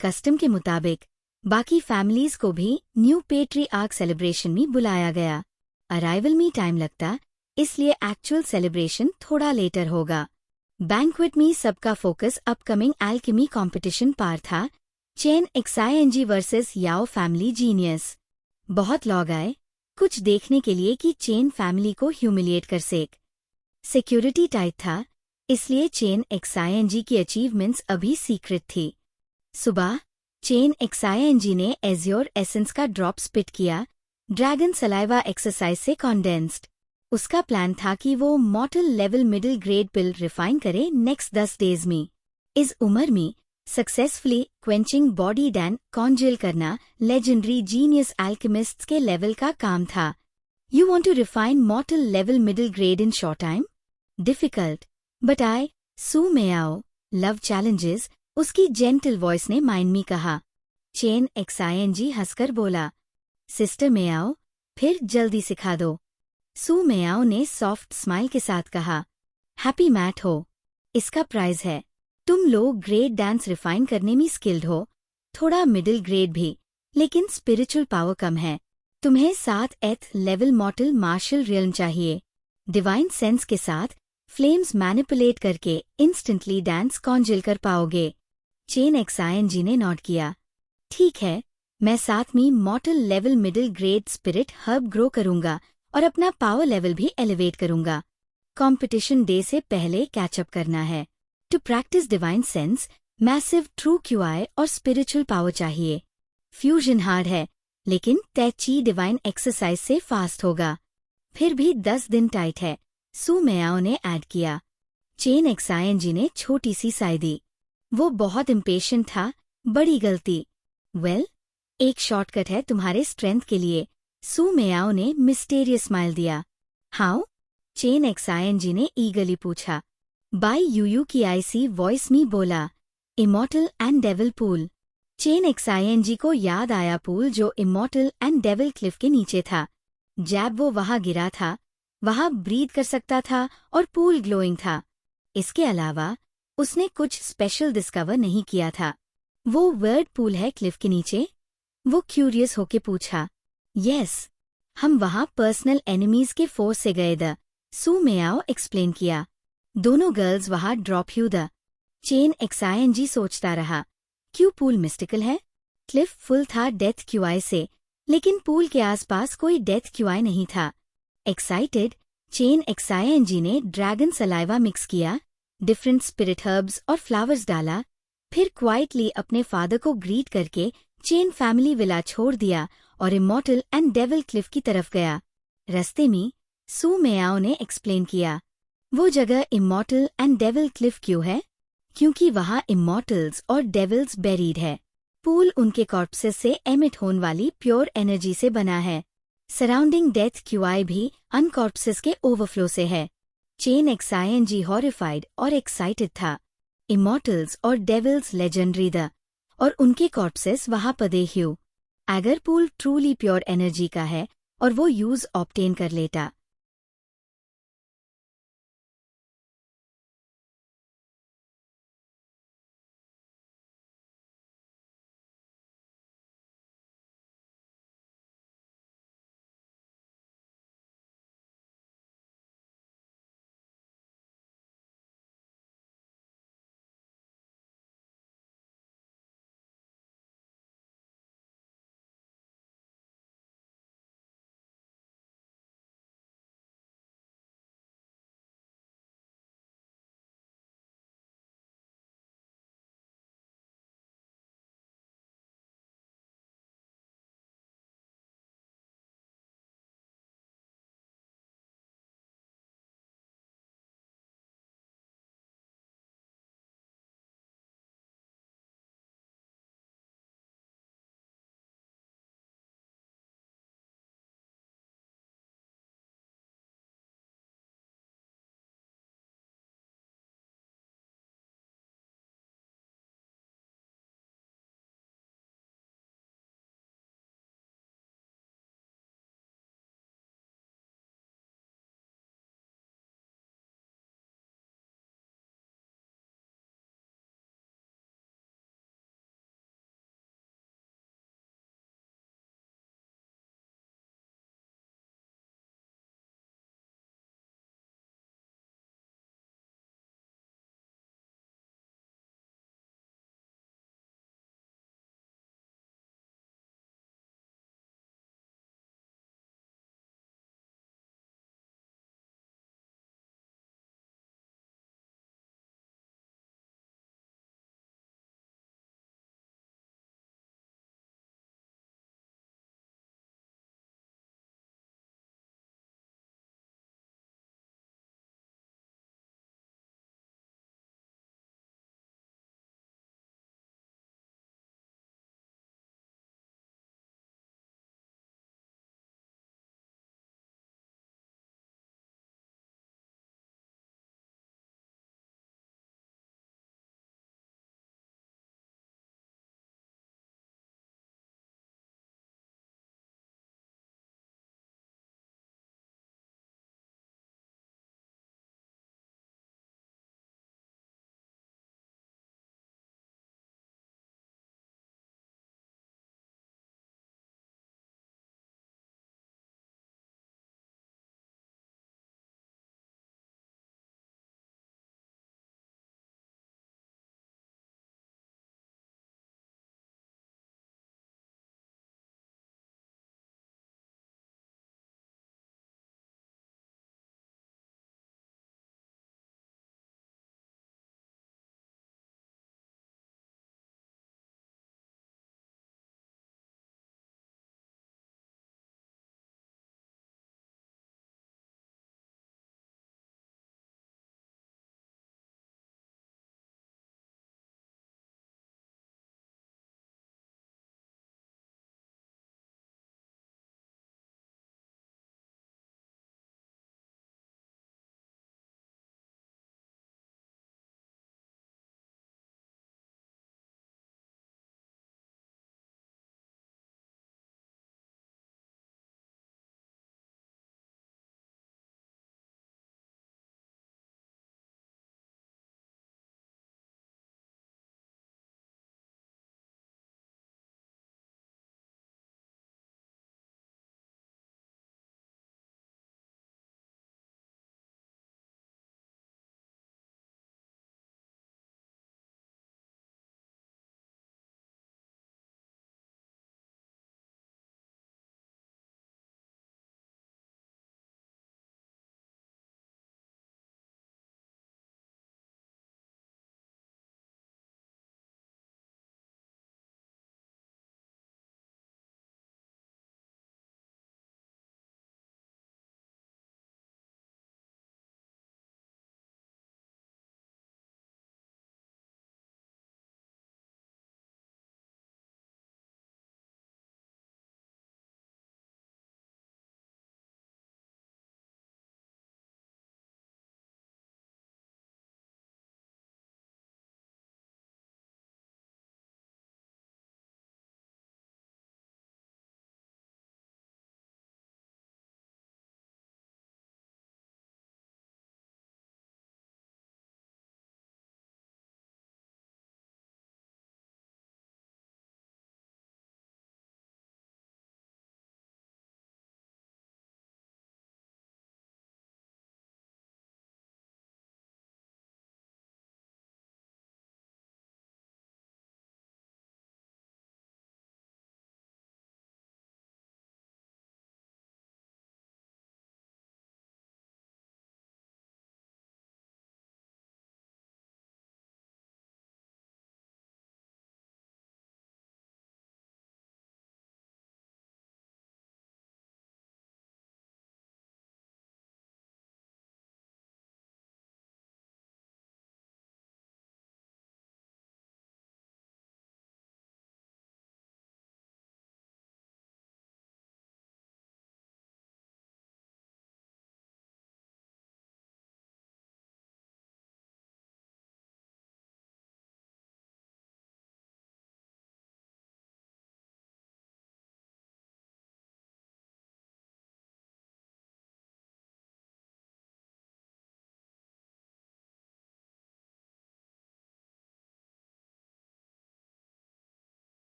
कस्टम के मुताबिक बाकी फैमिलीज को भी न्यू पेट्रियार्क सेलिब्रेशन में बुलाया गया। अराइवल में टाइम लगता, इसलिए एक्चुअल सेलिब्रेशन थोड़ा लेटर होगा। बैंक्वेट में सबका फोकस अपकमिंग एल्केमी कंपटीशन पार था, चेन एक्सायनजी वर्सेस याओ फैमिली जीनियस। बहुत लोग आए कुछ देखने के लिए कि चेन फैमिली को ह्यूमिलिएट कर सेक। सिक्योरिटी टाइट था, इसलिए चेन एक्सायनजी की अचीवमेंट्स अभी सीक्रेट थी। सुबह चेन एक्सायनजी ने एज्योर एसेंस का ड्रॉप स्पिट किया, ड्रैगन सलाइवा एक्सरसाइज से कॉन्डेंस्ड। उसका प्लान था कि वो mortal level middle grade pill refine करे नेक्स्ट 10 डेज में। इस उम्र में सक्सेसफुली क्वेंचिंग बॉडी डैन कॉन्जेल करना लेजेंडरी जीनियस एल्केमिस्ट्स के लेवल का काम था। You want to refine mortal level middle grade in short time? Difficult, but I Su Meiyao love challenges, उसकी जेंटल वॉइस ने माइंड में कहा। चेन एक्सायनजी हंसकर बोला, सिस्टर मेयाओ, फिर जल्दी सिखा दो। सू मेयाओ ने सॉफ्ट स्माइल के साथ कहा, हैप्पी मैट हो, इसका प्राइज है। तुम लोग ग्रेट डांस रिफाइन करने में स्किल्ड हो, थोड़ा मिडिल ग्रेड भी, लेकिन स्पिरिचुअल पावर कम है। तुम्हें 7th level mortal martial realm चाहिए। डिवाइन सेंस के साथ फ्लेम्स मैनिपुलेट करके इंस्टेंटली डांस कॉन्जेल कर पाओगे। चेन एक्सायनजी ने नोट किया। ठीक है, मैं साथ में mortal level middle grade spirit herb grow करूंगा और अपना पावर लेवल भी एलिवेट करूंगा। कंपटीशन डे से पहले कैचअप करना है। To practice divine sense, massive true qi और स्पिरिचुअल पावर चाहिए। फ्यूजन हार्ड है, लेकिन तै ची डिवाइन एक्सरसाइज से फास्ट होगा। फिर भी 10 दिन टाइट है, सू मेयाओ ने ऐड किया। चेन एक्सायनजी ने छोटी सी साई दी। वो बहुत इम्पेशेंट था, बड़ी गलती। वेल, एक शॉर्टकट है तुम्हारे स्ट्रेंथ के लिए, सू मेयाओ ने मिस्टेरियस स्माइल दिया। हाउ? चेन एक्सायनजी ने ईगली पूछा। बाई यूयू की आईसी वॉइस में बोला, immortal and devil pool. Chen Xianji को याद आया पूल जो इमॉर्टल एंड डेविल क्लिफ के नीचे था। जैब वो वहां गिरा था, वहां ब्रीथ कर सकता था और पूल ग्लोइंग था। इसके अलावा उसने कुछ स्पेशल डिस्कवर नहीं किया था। वो वर्ड पूल है क्लिफ के नीचे? वो क्यूरियस होके पूछा। यस, हम वहां पर्सनल एनिमीज के फोर्स से गए द, सू मेयाओ एक्सप्लेन किया। दोनों गर्ल्स वहां ड्रॉप हुई द। चेन एक्सायनजी सोचता रहा, क्यों पूल मिस्टिकल है? क्लिफ फुल था डेथ क्यूआई से, लेकिन पूल के आसपास कोई डेथ क्यूआई नहीं था। एक्साइटेड, चेन एक्साईएनजी ने ड्रैगन सलाइवा मिक्स किया, डिफरेंट स्पिरिट हर्ब्स और फ्लावर्स डाला, फिर क्वाइटली अपने फादर को ग्रीट करके चेन फैमिली विला छोड़ दिया और इमॉर्टल एंड डेविल क्लिफ की तरफ गया। रास्ते में सू मेयाओ ने एक्सप्लेन किया, वो जगह इमॉर्टल एंड डेविल क्लिफ क्यों है? क्योंकि वहाँ इमॉर्टल्स और डेविल्स बेरीड है। पूल उनके कॉर्पसेस से एमिट होने वाली प्योर एनर्जी से बना है। सराउंडिंग डेथ क्यूआई भी अनकॉर्पसेस के ओवरफ्लो से है। चेन एक्साईएनजी हॉरिफाइड और एक्साइटेड था। इमॉर्टल्स और डेविल्स लेजेंडरी द और उनके कॉर्पसेस वहाँ पदे ह्यू। अगर पूल ट्रूली प्योर एनर्जी का है और वो यूज ऑब्टेन कर लेता